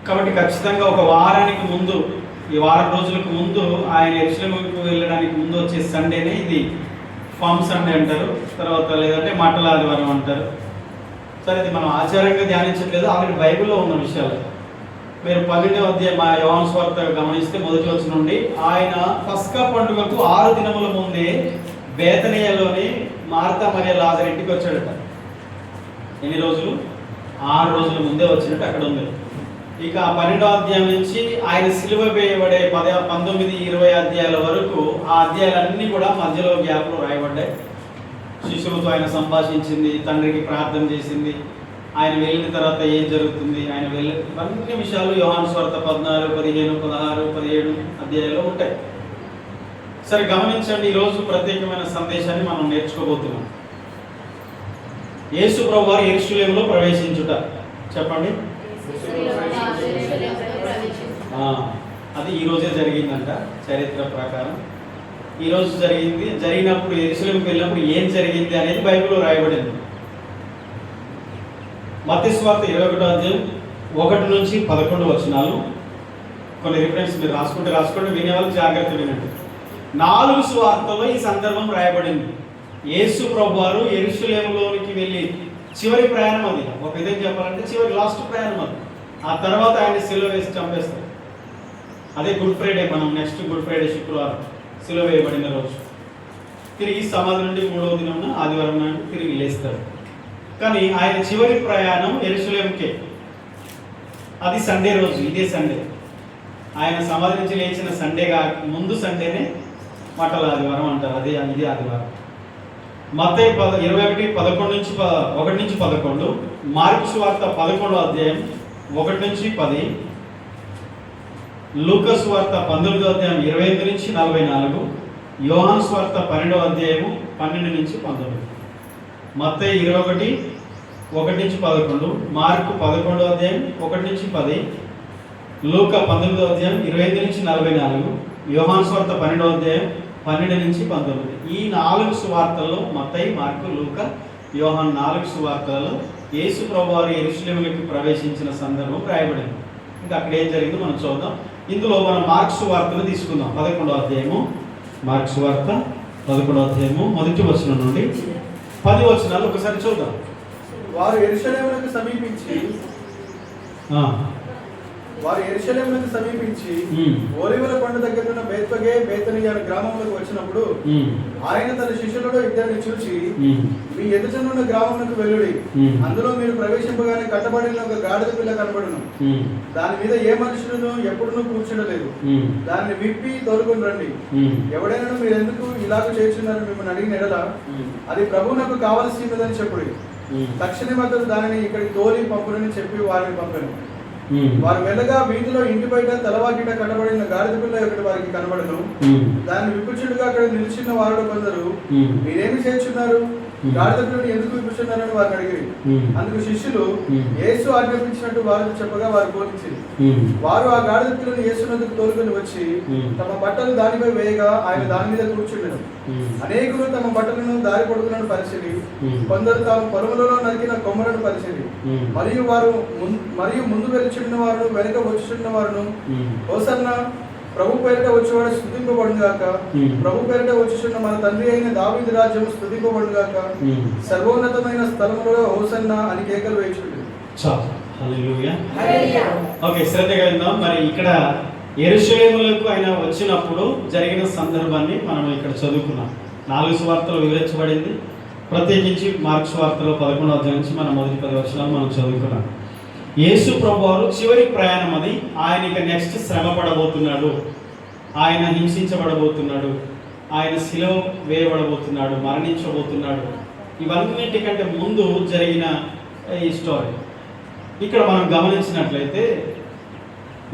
కాబట్టి ఖచ్చితంగా ఒక వారానికి ముందు, ఈ వారం రోజులకు ముందు ఆయన యెరూషలేముకు వెళ్ళడానికి ముందు వచ్చే సండేనే ఇది ఫామ్ సండే అంటారు, తర్వాత లేదంటే మట్టల ఆదివారం అంటారు. సరే, ఇది మనం ఆచారంగా ధ్యానించట్లేదు, ఆల్రెడీ బైబిల్లో ఉన్న విషయాలు. మీరు 12వ అధ్యాయం యోహాను సువార్త గమనిస్తే మొదటి వచనం నుండి ఆయన పస్కా పండుగకు 6 దినముల ముందే బేతనియలోని మార్తా మరియ లాజరు ఇంటికి వచ్చాడట. ఎన్ని రోజులు? 6 రోజుల ముందే వచ్చినట్టు అక్కడ ఉంది. ఇక 12వ అధ్యాయం నుంచి ఆయన సిలువ వేయబడే 19, 20 అధ్యాయాల వరకు ఆ అధ్యాయాలన్నీ కూడా మధ్యలో గ్యాప్లో రాయబడ్డాయి. శిశువుతో ఆయన సంభాషించింది, తండ్రికి ప్రార్థన చేసింది, ఆయన వెళ్ళిన తర్వాత ఏం జరుగుతుంది, ఆయన ఇవన్నీ విషయాలు యోహాను సువార్త 14, 15, 16, 17 అధ్యాయాల్లో ఉంటాయి. సరే గమనించండి, ఈరోజు ప్రత్యేకమైన సందేశాన్ని మనం నేర్చుకోబోతున్నాం. యేసు ప్రభువారు యెరూషలేములో ప్రవేశించుట. చెప్పండి. అది ఈరోజే జరిగిందంట చరిత్ర ప్రకారం. ఈరోజు జరిగినప్పుడు యెరూషలేముకు వెళ్ళినప్పుడు ఏం జరిగింది అనేది బైబిల్లో రాయబడింది. మత్తయి సువార్త 21వ అధ్యాయం 1 నుంచి 11 వచనాలు. కొన్ని రిఫరెన్స్ మీరు రాసుకోండి, వినేవాళ్ళు జాగ్రత్త వినండి. 4 సువార్తల్లో ఈ సందర్భం రాయబడింది. యేసు ప్రభువారు యెరూషలేములోనికి వెళ్ళి చివరి ప్రయాణం అది. ఒక విధంగా చెప్పాలంటే చివరి లాస్ట్ ప్రయాణం అది. ఆ తర్వాత ఆయన సిలువ వేసి చంపేస్తారు. అదే గుడ్ ఫ్రైడే, మనం నెక్స్ట్ గుడ్ ఫ్రైడే శుక్రవారం సిలువ వేయబడిన రోజు. తిరిగి సమాధి నుండి 3వ దినం ఆదివారం నాడు తిరిగి లేస్తారు. కానీ ఆయన చివరి ప్రయాణం యెరూషలేముకే. అది సండే రోజు, ఇదే సండే. ఆయన సమాధి నుంచి లేచిన సండేగా ముందు సండేనే మట్టల ఆదివారం అంటారు. ఇదే ఆదివారం. మత్తయి 21, 1 నుంచి 11, మార్కు సువార్త 11వ అధ్యాయం 1 నుంచి 10, లూకా సువార్త 19వ అధ్యాయం 25 నుంచి 44, యోహాను సువార్త 12వ అధ్యాయము 12 నుంచి 19. మత్తయి 21, 1 నుంచి 11, మార్కు 11వ అధ్యాయం 1 నుంచి 10, లూకా 19వ అధ్యాయం 25 నుంచి 44, యోహాను సువార్త 12వ అధ్యాయం 12 నుంచి 19. ఈ 4 సువార్తల్లో మత్తయి, మార్కు, లూకా, యోహాను 4 సువార్తలలో యేసు ప్రభువారు యెరూషలేములోకి ప్రవేశించిన సందర్భం రాయబడింది. ఇంకా అక్కడ ఏం జరిగిందో మనం చూద్దాం. ఇందులో మనం మార్కు సువార్తను తీసుకుందాం. 11వ అధ్యాయము, మార్కు సువార్త 11వ అధ్యాయము 1వ వచనం నుండి 10 వచనాలు ఒకసారి చూద్దాం. వారు యెరూషలేమునకు సమీపించి ఓలివల కొండ దగ్గర ఉన్న బేత్ఫగే బేతనియ అనే గ్రామంలోకి వచ్చినప్పుడు ఆయన తన శిష్యులలో 2 చూసి, మీ ఎదుటనున్న గ్రామంలోకి వెళ్ళుడి, అందులో మీరు ప్రవేశింపగానే కట్టబడిన ఒక గాడిద పిల్ల కనబడును, దాని మీద ఏ మనుషులను ఎప్పుడునూ కూర్చుండలేదు, దాన్ని విప్పి తోలుకొని రండి. ఎవడైనా మీరు ఎందుకు ఇలాగ చేస్తున్నారని మిమ్మల్ని అడిగిన ఎడల అది ప్రభువునకు కావలసినదని చెప్పుడి. తక్షణమే అతడు దానిని ఇక్కడికి తోలి పంపునని చెప్పి వారిని పంపాను. వారు వెళ్ళగా వీధిలో ఇంటి బయట తలవాకిట కట్టబడిన గాడిద పిల్ల ఒకటి వారికి కనబడను. దాన్ని విప్పుచుండగా అక్కడ నిలిచిన వారు కొందరు, మీరేమి చేస్తున్నారు, గాడిద పిల్లని ఎందుకు విప్పుచున్నారని వారిని అడిగి, అందుకు శిష్యులు యేసు ఆజ్ఞాపించినట్టు వారు చెప్పగా వారు బోధించింది. వారు ఆ గాడిద పిల్లని యేసునందుకు తోలుకొని వచ్చి తమ బట్టలు దానిపై వేయగా ఆయన దాని మీద కూర్చుండెను. అనేకులు తమ బట్టలను దారి పొడుగులను పరిచిరి, కొందరు తాము పొలములలో నరికిన కొమ్మలను పరిచిరి. మరియు ముందు వెళ్ళిచున్న వారు వెనుక వచ్చుచున్న వారును, హోసన్నా, ప్రభు పేరిట వచ్చేవాడు స్తుతింపబడును గాక, ప్రభు పేరిట వచ్చుచున్న మన తండ్రి అయిన దావీదు రాజ్యము స్తుతింపబడును గాక, సర్వోన్నతమైన స్థలములో హోసన్నా అని కేకలు వేయుచుండెను. ఓకే, శ్రద్ధగా విందాం. మరి ఇక్కడ యెరూషలేములకు ఆయన వచ్చినప్పుడు జరిగిన సందర్భాన్ని మనం ఇక్కడ చదువుకున్నాం. 4 సువార్తలు వివరించబడింది. ప్రత్యేకించి మార్కు సువార్తలో 11వ అధ్యాయం నుంచి మనం మొదటి 10 వచనాలు మనం చదువుకున్నాం. యేసు ప్రభువారు చివరి ప్రయాణం అది. ఆయన ఇక నెక్స్ట్ శ్రమ పడబోతున్నాడు, ఆయన హింసించబడబోతున్నాడు, ఆయన సిలువ వేయబడబోతున్నాడు, మరణించబోతున్నాడు. ఇవన్నిటికంటే ముందు జరిగిన ఈ స్టోరీ ఇక్కడ మనం గమనించినట్లయితే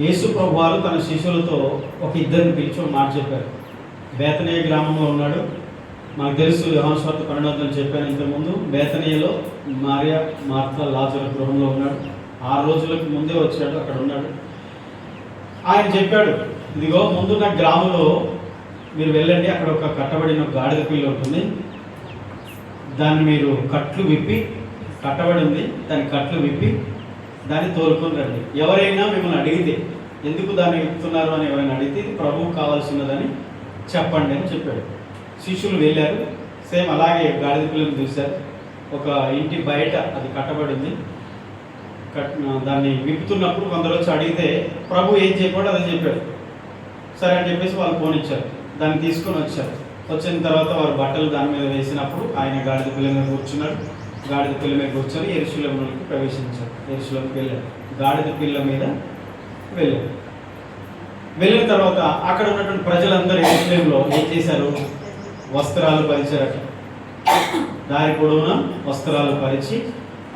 యేసు ప్రభువారు తన శిష్యులతో ఒక 2 పిలిచి ఒక మాట చెప్పారు. బేతనియ గ్రామంలో ఉన్నాడు. మనకు తెలుసు, యోహాను సువార్త 12వ అధ్యాయం చెప్పాను ఇంతకుముందు. బేతనియలో మరియా, మార్తా, లాజరు గృహంలో ఉన్నాడు. 6 రోజులకు ముందే వచ్చాడు, అక్కడ ఉన్నాడు. ఆయన చెప్పాడు, ఇదిగో ముందున్న గ్రామంలో మీరు వెళ్ళండి, అక్కడ ఒక కట్టబడిన గాడిద పిల్ల ఉంటుంది, దాన్ని మీరు కట్టబడి ఉంది, దాని కట్లు విప్పి దాన్ని తోలుకొని రండి. ఎవరైనా మిమ్మల్ని అడిగితే ఎందుకు దాన్ని ఇస్తున్నారు అని ఎవరైనా అడిగితే ఇది ప్రభువుకు కావాల్సినదని చెప్పండి అని చెప్పాడు. శిష్యులు వెళ్ళారు, సేమ్ అలాగే గాడిద పిల్లని చూశారు. ఒక ఇంటి బయట అది కట్టబడింది. దాన్ని విప్పుతున్నప్పుడు కొందరు వచ్చి అడిగితే ప్రభు ఏం చెప్పాడో అదే చెప్పాడు. సరే అని చెప్పేసి వాళ్ళు పోనిచ్చారు, దాన్ని తీసుకొని వచ్చారు. వచ్చిన తర్వాత వారు బట్టలు దాని మీద వేసినప్పుడు ఆయన గాడిద పిల్ల మీద కూర్చున్నాడు. గాడిద పిల్ల మీద కూర్చొని యెరూషలేములోకి ప్రవేశించారు. యెరూషలేముకి వెళ్ళారు, గాడిద పిల్ల మీద వెళ్ళారు. వెళ్ళిన తర్వాత అక్కడ ఉన్నటువంటి ప్రజలందరూ యెరూషలేములో ఏం చేశారు? వస్త్రాలు పరిచారట. దారి పొడవునా వస్త్రాలు పరిచి,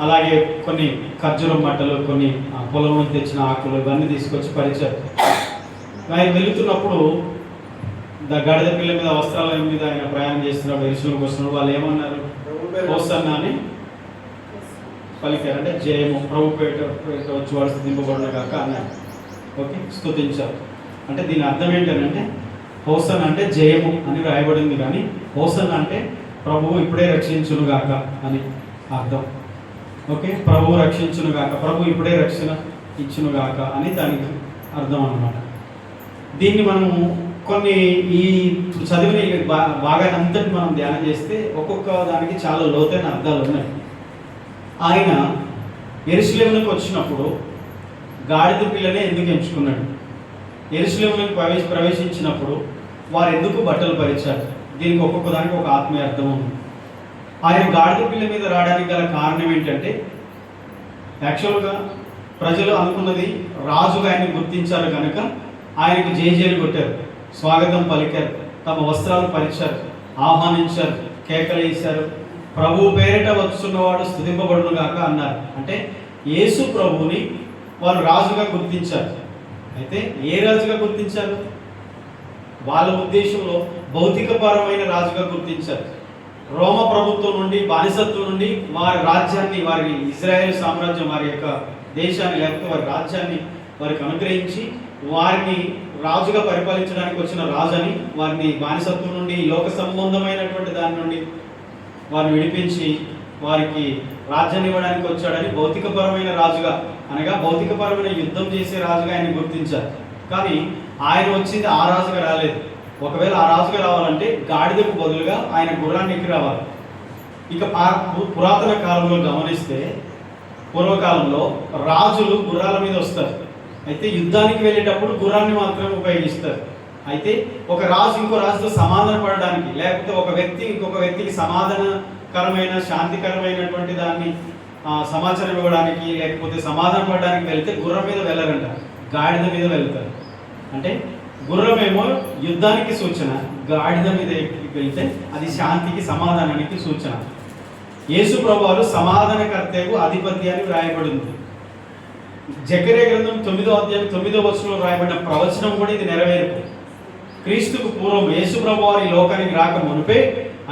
అలాగే కొన్ని ఖర్జూరం మట్టలు, కొన్ని పొలం నుంచి తెచ్చిన ఆకులు ఇవన్నీ తీసుకొచ్చి పరిచారు. ఆయన వెళుతున్నప్పుడు గాడిద పిల్ల మీద వస్త్రాల మీద ఆయన ప్రయాణం చేస్తున్నప్పుడు యెరూషలేముకి వస్తున్నప్పుడు వాళ్ళు ఏమన్నారు? హోసన్నా అని పలికారు. అంటే జయము, ప్రభు పేట వచ్చి వాడు స్థుతింపబడును గాక అన్నారు. ఓకే, స్తుతించారు. అంటే దీని అర్థం ఏంటంటే హోసన్నా అంటే జయము అని రాయబడింది, కానీ హోసన్నా అంటే ప్రభువు ఇప్పుడే రక్షించును గాక అని అర్థం. ఓకే, ప్రభువు రక్షించును గాక, ప్రభు ఇప్పుడే రక్షణ ఇచ్చును గాక అని దానికి అర్థం అన్నమాట. దీన్ని మనము కొన్ని ఈ చదివిన బాగా అంతటి మనం ధ్యానం చేస్తే ఒక్కొక్క దానికి చాలా లోతైన అర్థాలు ఉన్నాయి. ఆయన యెరూషలేములోకి వచ్చినప్పుడు గాడిద పిల్లనే ఎందుకు ఎంచుకున్నాడు? యెరూషలేములోకి ప్రవేశించినప్పుడు వారు ఎందుకు బట్టలు పరిచారు? దీనికి ఒక్కొక్క దానికి ఒక ఆత్మీయ అర్థం ఉంది. ఆయన గాడిద పిల్ల మీద రావడానికి గల కారణం ఏంటంటే, యాక్చువల్గా ప్రజలు అనుకున్నది రాజుగా ఆయన్ని గుర్తించారు కనుక ఆయనకు జేజేలు కొట్టారు, స్వాగతం పలికారు, తమ వస్త్రాలు పరిచారు, ఆహ్వానించారు, కేకలు వేశారు. ప్రభు పేరిట వచ్చున్నవాడు స్తుతింపబడును గాక అన్నారు. అంటే యేసు ప్రభువుని వారు రాజుగా గుర్తించారు. అయితే ఏ రాజుగా గుర్తించారు? వాళ్ళ ఉద్దేశంలో భౌతికపరమైన రాజుగా గుర్తించారు. రోమ ప్రభుత్వం నుండి, బానిసత్వం నుండి వారి రాజ్యాన్ని, వారి ఇజ్రాయేల్ సామ్రాజ్యం, వారి యొక్క దేశాన్ని లేకపోతే వారి రాజ్యాన్ని వారికి అనుగ్రహించి వారిని రాజుగా పరిపాలించడానికి వచ్చిన రాజని, వారిని బానిసత్వం నుండి, లోక సంబంధమైనటువంటి దాని నుండి వారిని విడిపించి వారికి రాజ్యాన్ని ఇవ్వడానికి వచ్చాడని భౌతికపరమైన రాజుగా, అనగా భౌతికపరమైన యుద్ధం చేసే రాజుగా ఆయన గుర్తించారు. కానీ ఆయన వచ్చింది ఆ రాజుగా రాలేదు. ఒకవేళ ఆ రాజుగా రావాలంటే గాడిదకు బదులుగా ఆయన గుర్రాన్ని ఎక్కి రావాలి. ఇక పురాతన కాలంలో గమనిస్తే, పూర్వకాలంలో రాజులు గుర్రాల మీద వస్తారు. అయితే యుద్ధానికి వెళ్ళేటప్పుడు గుర్రాన్ని మాత్రం ఉపయోగిస్తారు. అయితే ఒక రాజు ఇంకో రాజుతో సమాధాన పడడానికి, లేకపోతే ఒక వ్యక్తి ఇంకొక వ్యక్తికి సమాధానకరమైన, శాంతికరమైనటువంటి దాన్ని సమాచారం ఇవ్వడానికి, లేకపోతే సమాధాన పడడానికి వెళ్తే గుర్రం మీద వెళ్ళరంట, గాడిద మీద వెళ్తారు. అంటే గుర్రమేమో యుద్ధానికి సూచన, గాడిద మీద వెళ్తే అది శాంతికి, సమాధానానికి సూచన. యేసు ప్రభువారు సమాధానకర్తకు అధిపతి అని వ్రాయబడింది. జకర్యా గ్రంథం 9వ అధ్యాయం 9వ వచనంలో రాయబడిన ప్రవచనం కూడా ఇది నెరవేర్పు. క్రీస్తుకు పూర్వం యేసు ప్రభువారు ఈ లోకానికి రాక మునిపే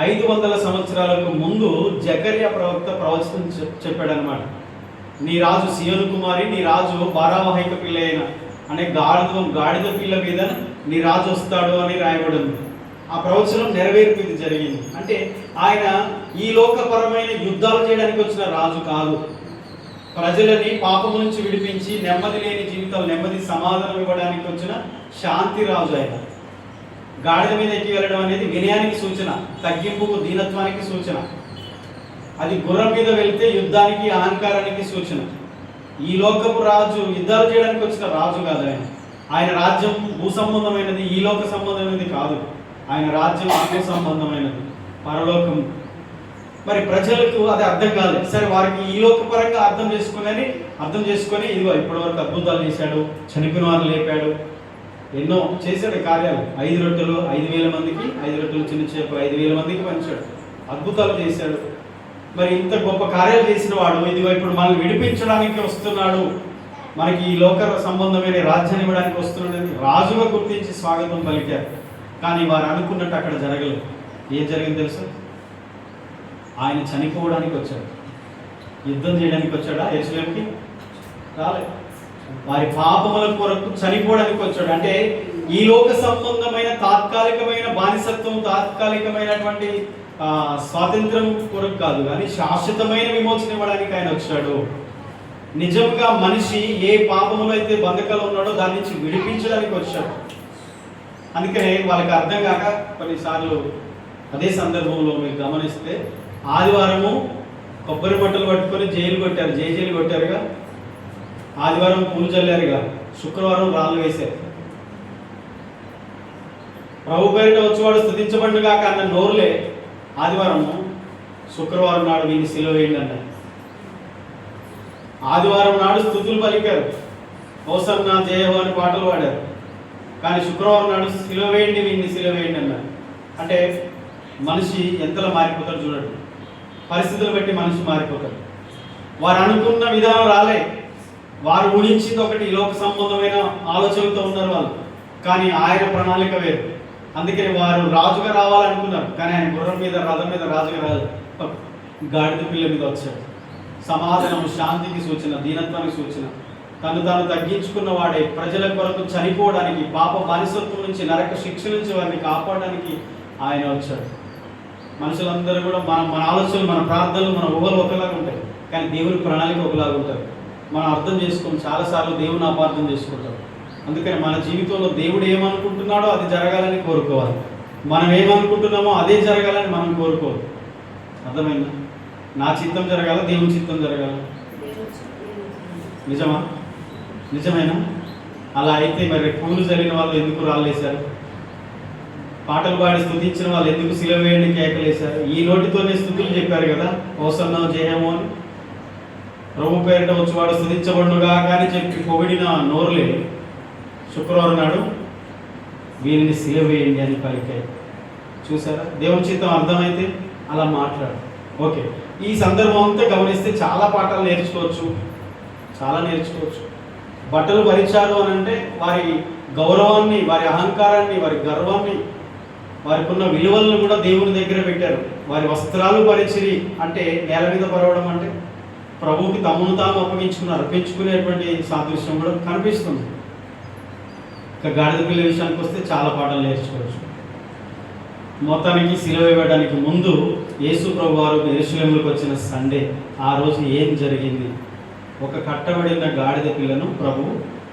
500 సంవత్సరాలకు ముందు జకర్యా ప్రవక్త ప్రవచనం చెప్పాడనమాట. నీ రాజు సియోను కుమారి, నీ రాజు బారావహైక పిల్ల అయిన అనే గాడిద పిల్ల మీద నీ రాజు వస్తాడు అని రాయబడింది. ఆ ప్రవచనం నెరవేర్పు ఇది జరిగింది. అంటే ఆయన ఈ లోకపరమైన యుద్ధాలు చేయడానికి వచ్చిన రాజు కాదు, ప్రజలని పాపము నుంచి విడిపించి నెమ్మది లేని జీవితాలు, నెమ్మది సమాధానం ఇవ్వడానికి వచ్చిన శాంతి రాజు. ఆయన గాడిద మీద ఎక్కి వెళ్ళడం అనేది వినయానికి సూచన, తగ్గింపుకు, దీనత్వానికి సూచన. అది గుర్రం మీద వెళ్తే యుద్ధానికి, అహంకారానికి సూచన. ఈ లోకపు రాజు యుద్ధాలు చేయడానికి వచ్చిన రాజు కాదు ఆయన. ఆయన రాజ్యం భూ సంబంధమైనది, ఈ లోక సంబంధమైనది కాదు. ఆయన రాజ్యం ఆత్మ సంబంధమైనది, పరలోకం. మరి ప్రజలకు అది అర్థం కాలేదు. సరే, వారికి ఈ లోకపరంగా అర్థం చేసుకొని ఇదిగో ఇప్పటి వరకు అద్భుతాలు చేశాడు, చనిపోయిన వారు లేపాడు, ఎన్నో చేశాడు కార్యాలు. 5 రొట్టెలు 5,000 మందికి, 5 రొట్టెలు చిన్న చేపలు 5,000 మందికి పంచాడు, అద్భుతాలు చేశాడు. మరి ఇంత గొప్ప కార్యాలు చేసిన వాడు ఇదిగో ఇప్పుడు మనల్ని విడిపించడానికి వస్తున్నాడు, మనకి ఈ లోక సంబంధమైన రాజ్యాన్ని ఇవ్వడానికి వస్తున్నాడని రాజుగా గుర్తించి స్వాగతం పలికారు. కానీ వారు అనుకున్నట్టు అక్కడ జరగలేదు. ఏం జరిగింది తెలుసా? ఆయన చనిపోవడానికి వచ్చాడు. యుద్ధం చేయడానికి వచ్చాడా? యెరూషలేముకి రాలేదు. వారి పాపముల కొరకు చనిపోవడానికి వచ్చాడు. అంటే ఈ లోక సంబంధమైన తాత్కాలికమైన బానిసత్వం, తాత్కాలికమైనటువంటి స్వాతంత్రం కొరకు కాదు, కానీ శాశ్వతమైన విమోచన ఇవ్వడానికి ఆయన వచ్చాడు. నిజంగా మనిషి ఏ పాపములో అయితే బంధకాలు ఉన్నాడో దాని నుంచి విడిపించడానికి వచ్చాడు. అందుకనే వాళ్ళకి అర్థం కాక కొన్నిసార్లు అదే సందర్భంలో మీరు గమనిస్తే ఆదివారము కొబ్బరి బట్టలు పట్టుకొని జైలు కొట్టారు, జైలు కొట్టారుగా. ఆదివారం పూలు చల్లారుగా, శుక్రవారం రాళ్ళు వేశారు. ప్రభు పేరిట వచ్చేవాడు స్తుతించబడినగా అన్న నోరులే ఆదివారము, శుక్రవారం నాడు వీని సిలువ వేయండి అన్నారు. ఆదివారం నాడు స్తుతులు పలికారు, హోసన్నా జయహో అని పాటలు పాడారు. కానీ శుక్రవారం నాడు సిలువ వేయండి, వీడిని సిలువ వేయండి అన్నారు. అంటే మనిషి ఎంతలా మారిపోతాడు చూడండి. పరిస్థితులు బట్టి మనిషి మారిపోతాడు. వారు అనుకున్న విధానం రాలే, వారు ఊహించింది ఒకటి, లోక సంబంధమైన ఆలోచనలతో ఉన్నారు వాళ్ళు. కానీ ఆయన ప్రణాళిక వేరు. అందుకని వారు రాజుగా రావాలనుకున్నారు, కానీ ఆయన గుర్రం మీద, రథం మీద రాజుగా రాలేదు, గాడిద పిల్ల మీద వచ్చాడు. సమాధానం, శాంతికి సూచన, దీనత్వానికి సూచన. తను తాను తగ్గించుకున్న వాడే ప్రజల కొరకు చనిపోవడానికి, పాప బానిసత్వం నుంచి, నరక శిక్ష నుంచి వారిని కాపాడడానికి ఆయన వచ్చాడు. మనుషులందరూ కూడా మన ఆలోచనలు, మన ప్రార్థనలు, మన ఊహలు ఒకలాగా ఉంటాయి, కానీ దేవుని ప్రణాళిక ఒకలాగా ఉంటారు. మనం అర్థం చేసుకుని చాలాసార్లు దేవుని అపార్థం చేసుకుంటాం. అందుకని మన జీవితంలో దేవుడు ఏమనుకుంటున్నాడో అది జరగాలని కోరుకోవాలి, మనం ఏమనుకుంటున్నామో అదే జరగాలని మనం కోరుకోవాలి. అర్థమైందా? నా చిత్తం జరగాల, దేవుని చిత్తం జరగాల. నిజమా? నిజమేనా? అలా అయితే మరి పూలు చల్లిన వాళ్ళు ఎందుకు రాళ్ళేశారు? పాటలు పాడి స్తుతించిన వాళ్ళు ఎందుకు సిలువ వేయండి కేకలేశారు? ఈ నోటితోనే స్తుతులు చెప్పారు కదా, హోసన్నా జయము అని. ప్రభు పేరిట వచ్చేవాడు స్తుతించబడునుగా కానీ చెప్పి పొగిడిన నోరులే శుక్రవారం నాడు వీరిని సిలువ వేయండి అని పలికాయి. చూసారా? దేవుని చిత్తం అర్థమైతే అలా మాట్లాడు. ఓకే, ఈ సందర్భం అంతా గమనిస్తే చాలా పాఠాలు నేర్చుకోవచ్చు, చాలా నేర్చుకోవచ్చు. బట్టలు భరించారు అని అంటే వారి గౌరవాన్ని, వారి అహంకారాన్ని, వారి గర్వాన్ని, వారికి ఉన్న విలువలను కూడా దేవుని దగ్గర పెట్టారు. వారి వస్త్రాలు పరిచిరి అంటే నేల మీద పరవడం అంటే ప్రభువుకి తమను తాము అప్పగించుకున్నారు, పెంచుకునేటువంటి సాదృశ్యం కూడా కనిపిస్తుంది. ఇక గాడిద పిల్ల విషయానికి వస్తే చాలా పాఠాలు నేర్చుకోవచ్చు. మొత్తానికి సిలువ వేయడానికి ముందు యేసు ప్రభు వారు యెరూషలేముకు వచ్చిన సండే, ఆ రోజు ఏం జరిగింది? ఒక కట్టబడిన గాడిద పిల్లను ప్రభు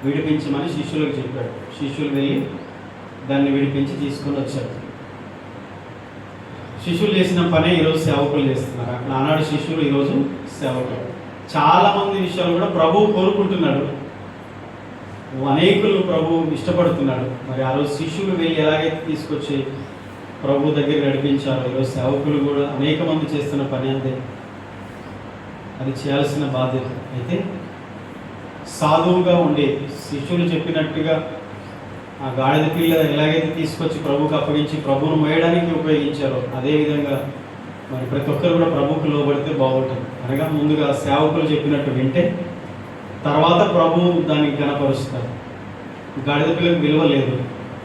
విడిపించమని శిష్యులకు చెప్పాడు. శిష్యులు వెళ్ళి దాన్ని విడిపించి తీసుకొని వచ్చారు. శిష్యులు చేసిన పనే ఈరోజు సేవకులు చేస్తున్నారు. అక్కడ ఆనాడు శిష్యులు, ఈరోజు సేవకులు. చాలామంది విషయాలు కూడా ప్రభువు కోరుకుంటున్నాడు, అనేకులు ప్రభు ఇష్టపడుతున్నాడు. మరి ఆ రోజు శిష్యులు వెళ్ళి ఎలాగైతే తీసుకొచ్చి ప్రభు దగ్గర నడిపించారో, ఈరోజు సేవకులు కూడా అనేక మంది చేస్తున్న పని అంతే. అది చేయాల్సిన బాధ్యత. అయితే సాధువుగా ఉండి శిష్యులు చెప్పినట్టుగా ఆ గాడిద పిల్ల ఎలాగైతే తీసుకొచ్చి ప్రభువుకి అప్పగించి ప్రభువును మోయడానికి ఉపయోగించారో, అదేవిధంగా మరి ప్రతి ఒక్కరు కూడా ప్రభువుకు లోబడితే బాగుంటుంది. అనగా ముందుగా సేవకులు చెప్పినట్టు వింటే తర్వాత ప్రభువు దాన్ని కనపరుస్తారు. గాడిద పిల్లకు విలువ లేదు,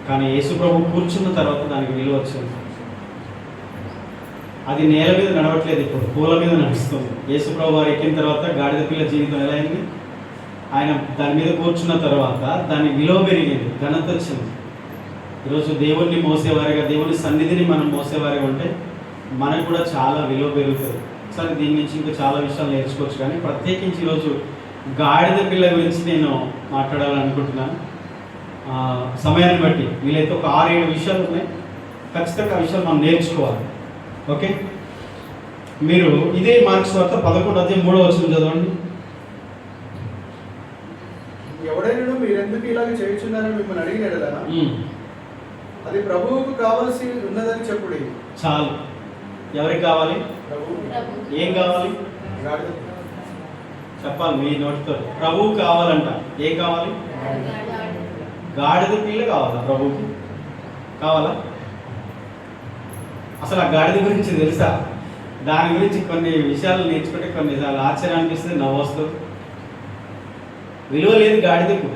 కానీ యేసు ప్రభు కూర్చున్న తర్వాత దానికి విలువ వచ్చింది. అది నేల మీద నడవట్లేదు, ఇప్పుడు పూల మీద నడుస్తుంది. యేసు ప్రభు వారు ఎక్కిన తర్వాత గాడిద పిల్ల జీవితం ఎలా అయింది? ఆయన దాని మీద కూర్చున్న తర్వాత దాని విలువ పెరిగింది, ఘనత వచ్చింది. ఈరోజు దేవుణ్ణి మోసేవారిగా, దేవుని సన్నిధిని మనం మోసేవారిగా ఉంటే మనకు కూడా చాలా విలువ పెరుగుతుంది. సరే, దీని నుంచి ఇంకా చాలా విషయాలు నేర్చుకోవచ్చు, కానీ ప్రత్యేకించి ఈరోజు గాడిద పిల్ల గురించి నేను మాట్లాడాలనుకుంటున్నాను. సమయాన్ని బట్టి వీలైతే ఒక 6-7 విషయాలు ఉన్నాయి, ఖచ్చితంగా ఆ విషయాలు మనం నేర్చుకోవాలి. ఓకే, మీరు ఇదే మార్క్స్ వార్త 11:3 చదవండి. ఎవడైనా మీరెందుకు ఇలాగ చేయుచున్నారని మిమ్మల్ని అడిగినట్లా అది ప్రభువుకు కావాల్సి ఉన్నదని చెప్పుడి. చాలు. ఎవరికి కావాలి? ఏం కావాలి? చెప్పాలి మీ నోటితో. ప్రభువు కావాలంట. ఏం కావాలి? గాడిద పిల్ల కావాలా? ప్రభువుకి కావాలా? అసలు ఆ గాడిద గురించి తెలుసా? దాని గురించి కొన్ని విషయాలు నేర్చుకుంటే కొన్నిసార్లు ఆశ్చర్యం అనిపిస్తుంది, నవ్వు వస్తుంది. విలువ లేదు గాడిదకు.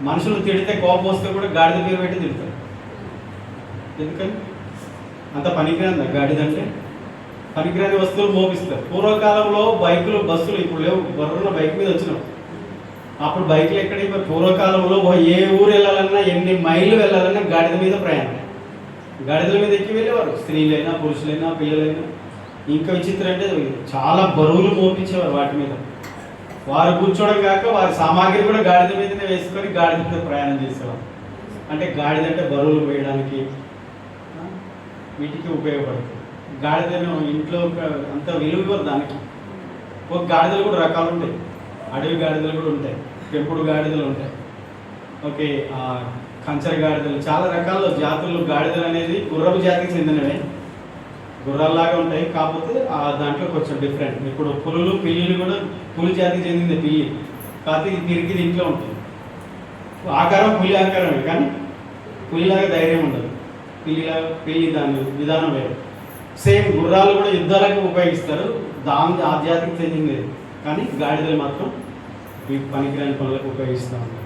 మనుషులు తిడితే కోపం వస్తే కూడా గాడిద పేరు పెట్టి తిడతారు. ఎందుకని? అంత పనికిరాందా గాడిద అంటే? పనికిరాని వస్తువులు మోపిస్తారు. పూర్వకాలంలో బైకులు, బస్సులు ఇప్పుడు లేవు. బర్రున్న బైక్ మీద వచ్చినాం. అప్పుడు బైకులు ఎక్కడ? మరి పూర్వకాలంలో ఏ ఊరు వెళ్ళాలన్నా, ఎన్ని మైళ్ళు వెళ్ళాలన్నా గాడిద మీద ప్రయాణం. గాడిదల మీద ఎక్కి వెళ్ళేవారు, స్త్రీలైనా, పురుషులైనా, పిల్లలైనా. ఇంకా విచిత్రం అంటే చాలా బరువులు మోపించేవారు వాటి మీద. వారు కూర్చోవడం కాక వారి సామాగ్రి కూడా గాడిద మీదనే వేసుకొని గాడిద మీద ప్రయాణం చేసేవారు. అంటే గాడిద అంటే బరువులు వేయడానికి వీటికి ఉపయోగపడుతుంది. గాడిదను ఇంట్లో అంత విలువ దానికి. ఒక గాడిదలు కూడా రకాలు ఉంటాయి, అడవి గాడిదలు కూడా ఉంటాయి, పెంపుడు గాడిదలు ఉంటాయి, ఓకే, కంచర గాడిదలు, చాలా రకాల జాతులు. గాడిదలు అనేది గుర్రపు జాతికి చెందినవే, గుర్రాల్లాగా ఉంటాయి, కాకపోతే దాంట్లో కొంచెం డిఫరెంట్. ఇప్పుడు పులులు పిల్లులు కూడా పులి జాతికి చెందింది పిల్లి, కాకపోతే ఇది తిరిగి ఇంట్లో ఉంటుంది. ఆకారం పులి ఆకారమే, కానీ పులిలాగా ధైర్యం ఉండదు, పిల్లి దాని విధానం వేరు. సేమ్ గుర్రాలు కూడా యుద్ధాలకు ఉపయోగిస్తారు, ఆ జాతికి చెందింది, కానీ గాడిదలు మాత్రం ఈ పనికిరాని పనులకు ఉపయోగిస్తూ ఉంటారు.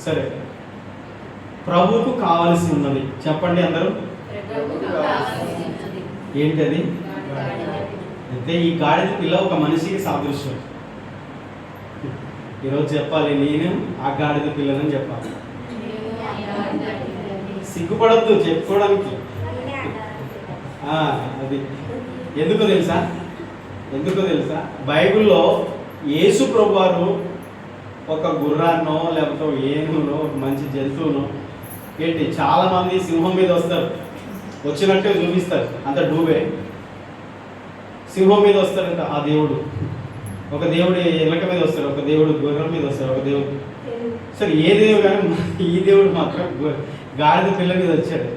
సరే, ప్రభువుకు కావలసి ఉన్నది చెప్పండి అందరూ. ఏంటది? అయితే ఈ గాడిద పిల్ల ఒక మనిషికి సాదృశ్యం. ఈరోజు చెప్పాలి, నేను ఆ గాడిద పిల్లని చెప్పాలి. సిగ్గుపడద్దు చెప్పుకోవడానికి. అది ఎందుకో తెలుసా, బైబిల్లో యేసు ప్రభువారు ఒక గుర్రాన్నో లేకపోతే ఏనుగునో మంచి జంతువునో ఏంటి, చాలా మంది సింహం మీద వస్తారు, వచ్చినట్టే చూపిస్తారు, అంత డూబే. సింహం మీద వస్తారంట ఆ దేవుడు, ఒక దేవుడు ఎలక మీద వస్తారు, ఒక దేవుడు గుర్రం మీద వస్తారు, ఒక దేవుడు. సరే ఏ దేవుడు, కానీ ఈ దేవుడు మాత్రం గాడిద పిల్ల మీద వచ్చాడు.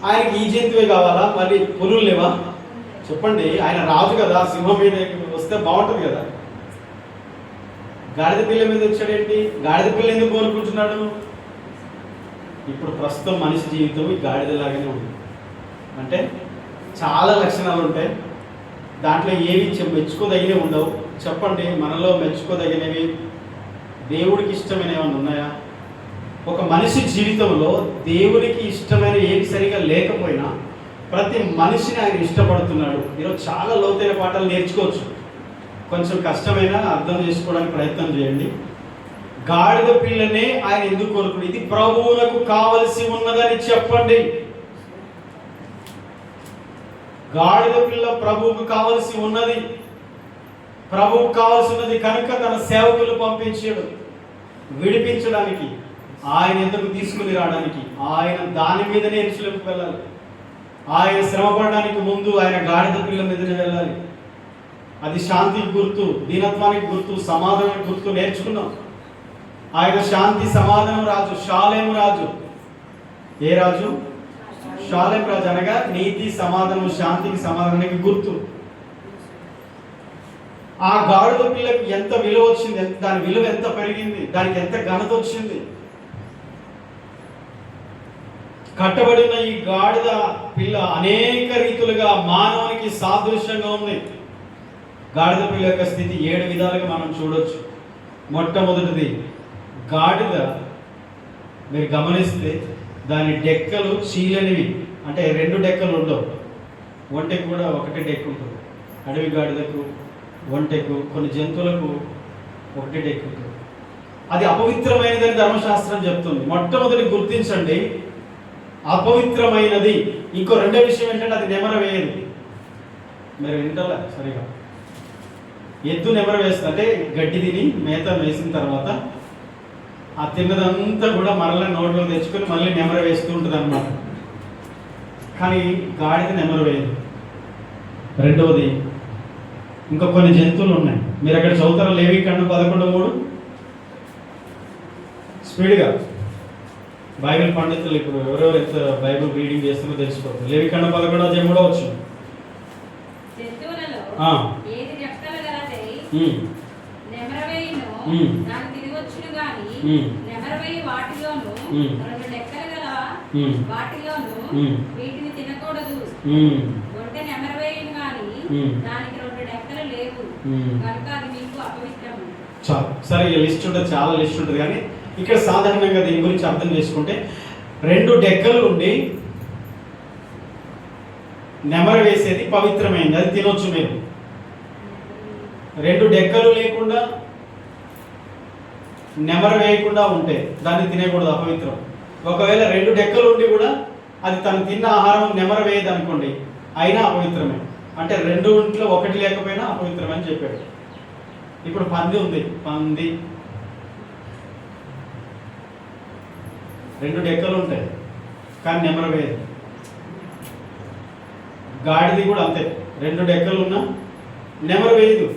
ఆయనకి ఈ జంతువే కావాలా, మళ్ళీ పులులు లేవా చెప్పండి? ఆయన రాజు కదా, సింహం మీద వస్తే బాగుంటుంది కదా. గాడిద పిల్ల మీద వచ్చాడేంటి? గాడిద పిల్ల ఎందుకు కోరుకుంటున్నాడు? ఇప్పుడు ప్రస్తుతం మనిషి జీవితం ఈ గాడిదలాగానే ఉంది. అంటే చాలా లక్షణాలు ఉంటాయి, దాంట్లో ఏవి మెచ్చుకోదగినవి ఉండవు. చెప్పండి, మనలో మెచ్చుకోదగినవి దేవుడికి ఇష్టమైన ఏమైనా ఉన్నాయా? ఒక మనిషి జీవితంలో దేవునికి ఇష్టమైన ఏమి సరిగా లేకపోయినా ప్రతి మనిషిని ఆయన ఇష్టపడుతున్నాడు. ఈరోజు చాలా లోతైన పాఠాలు నేర్చుకోవచ్చు, కొంచెం కష్టమైన అర్థం చేసుకోవడానికి ప్రయత్నం చేయండి. గాడిద పిల్లనే ఆయన ఎందుకు కోరుకుడు? ఇది ప్రభువులకు కావలసి ఉన్నదని చెప్పండి. గాడిద పిల్ల ప్రభువుకు కావలసి ఉన్నది, ప్రభువుకు కావలసి ఉన్నది కనుక తన సేవకులు పంపించాడు విడిపించడానికి, ఆయన ఎందుకు తీసుకుని రావడానికి. ఆయన దాని మీదనే ఎరుసలేముకు వెళ్ళాలి. ఆయన శ్రమపడడానికి ముందు ఆయన గాడిద పిల్ల మీదనే వెళ్ళాలి. అది శాంతికి గుర్తు, దీనత్వానికి గుర్తు, సమాధానానికి గుర్తు నేర్చుకున్నాం. ఆయన శాంతి సమాధానం రాజు, షాలేం రాజు. ఏ రాజు? షాలేం రాజు అనగా నీతి సమాధానం, శాంతికి సమాధానానికి గుర్తు. ఆ గాడిద పిల్లకి ఎంత విలువ వచ్చింది, దాని విలువ ఎంత పెరిగింది, దానికి ఎంత ఘనత వచ్చింది. కట్టబడిన ఈ గాడిద పిల్ల అనేక రీతులుగా మానవునికి సాదృశ్యంగా ఉంది. గాడిద పిల్ల యొక్క స్థితి 7 విధాలుగా మనం చూడొచ్చు. మొట్టమొదటిది, గాడిద మీరు గమనిస్తే దాని డెక్కలు చీలనివి, అంటే 2 డెక్కలు ఉండవు. ఒంటెకు కూడా ఒకటే డెక్కు ఉంటుంది. అడవి గాడిదకు, ఒంటెకు, కొన్ని జంతువులకు ఒకటే డెక్కు ఉంటుంది. అది అపవిత్రమైనదని ధర్మశాస్త్రం చెప్తుంది. మొట్టమొదటి గుర్తించండి, అపవిత్రమైనది. ఇంకో రెండో విషయం ఏంటంటే అది నెమర వేయదు. మీరు వింటారా సరిగా? ఎద్దు నెమర వేస్తుంది, అంటే గడ్డి తిని మేత వేసిన తర్వాత ఆ తిన్నదంతా కూడా మరలా నోట్లో తెచ్చుకొని మళ్ళీ నెమర వేస్తూ ఉంటుంది అన్నమాట. కానీ గాడిద నెమర వేయదు. రెండవది, ఇంకా కొన్ని జంతువులు ఉన్నాయి, మీరు అక్కడ చదువుతారా? లేవికాండం 11:3. స్పీడ్గా బైబిల్ పండితులు ఇప్పుడు ఎవరెవరు ఎంత బైబిల్ రీడింగ్ చేస్తారో తెలిసిపోతుంది. లేవికాండం 11:3 వచ్చింది. వీటిని తినకూడదు, ఒంటె నెమరవేయును గాని దానికి 2 డెక్కలు లేవు కనుక అది మీకు అపవిత్రము. సరే, లిస్ట్ ఉంటుంది, చాలా లిస్ట్ ఉంటుంది, కానీ ఇక్కడ సాధారణంగా దీని గురించి అర్థం చేసుకుంటే 2 డెక్కలు ఉండి నెమర వేసేది పవిత్రమైంది, అది తినొచ్చు మీరు. 2 డెక్కలు లేకుండా నెమర వేయకుండా ఉంటే దాన్ని తినకూడదు, అపవిత్రం. ఒకవేళ 2 డెక్కలు ఉండి కూడా అది తను తిన్న ఆహారం నెమర వేయదు అనుకోండి, అయినా అపవిత్రమే. అంటే 2 ఒంట్లో ఒకటి లేకపోయినా అపవిత్రమని చెప్పాడు. ఇప్పుడు పంది ఉంది, పంది 2 డెక్కలు ఉంటాయి కానీ నెమరు వేయదు. గాడిది కూడా అంతే, 2 డెక్కలు ఉన్నా నెమరు వేయదు.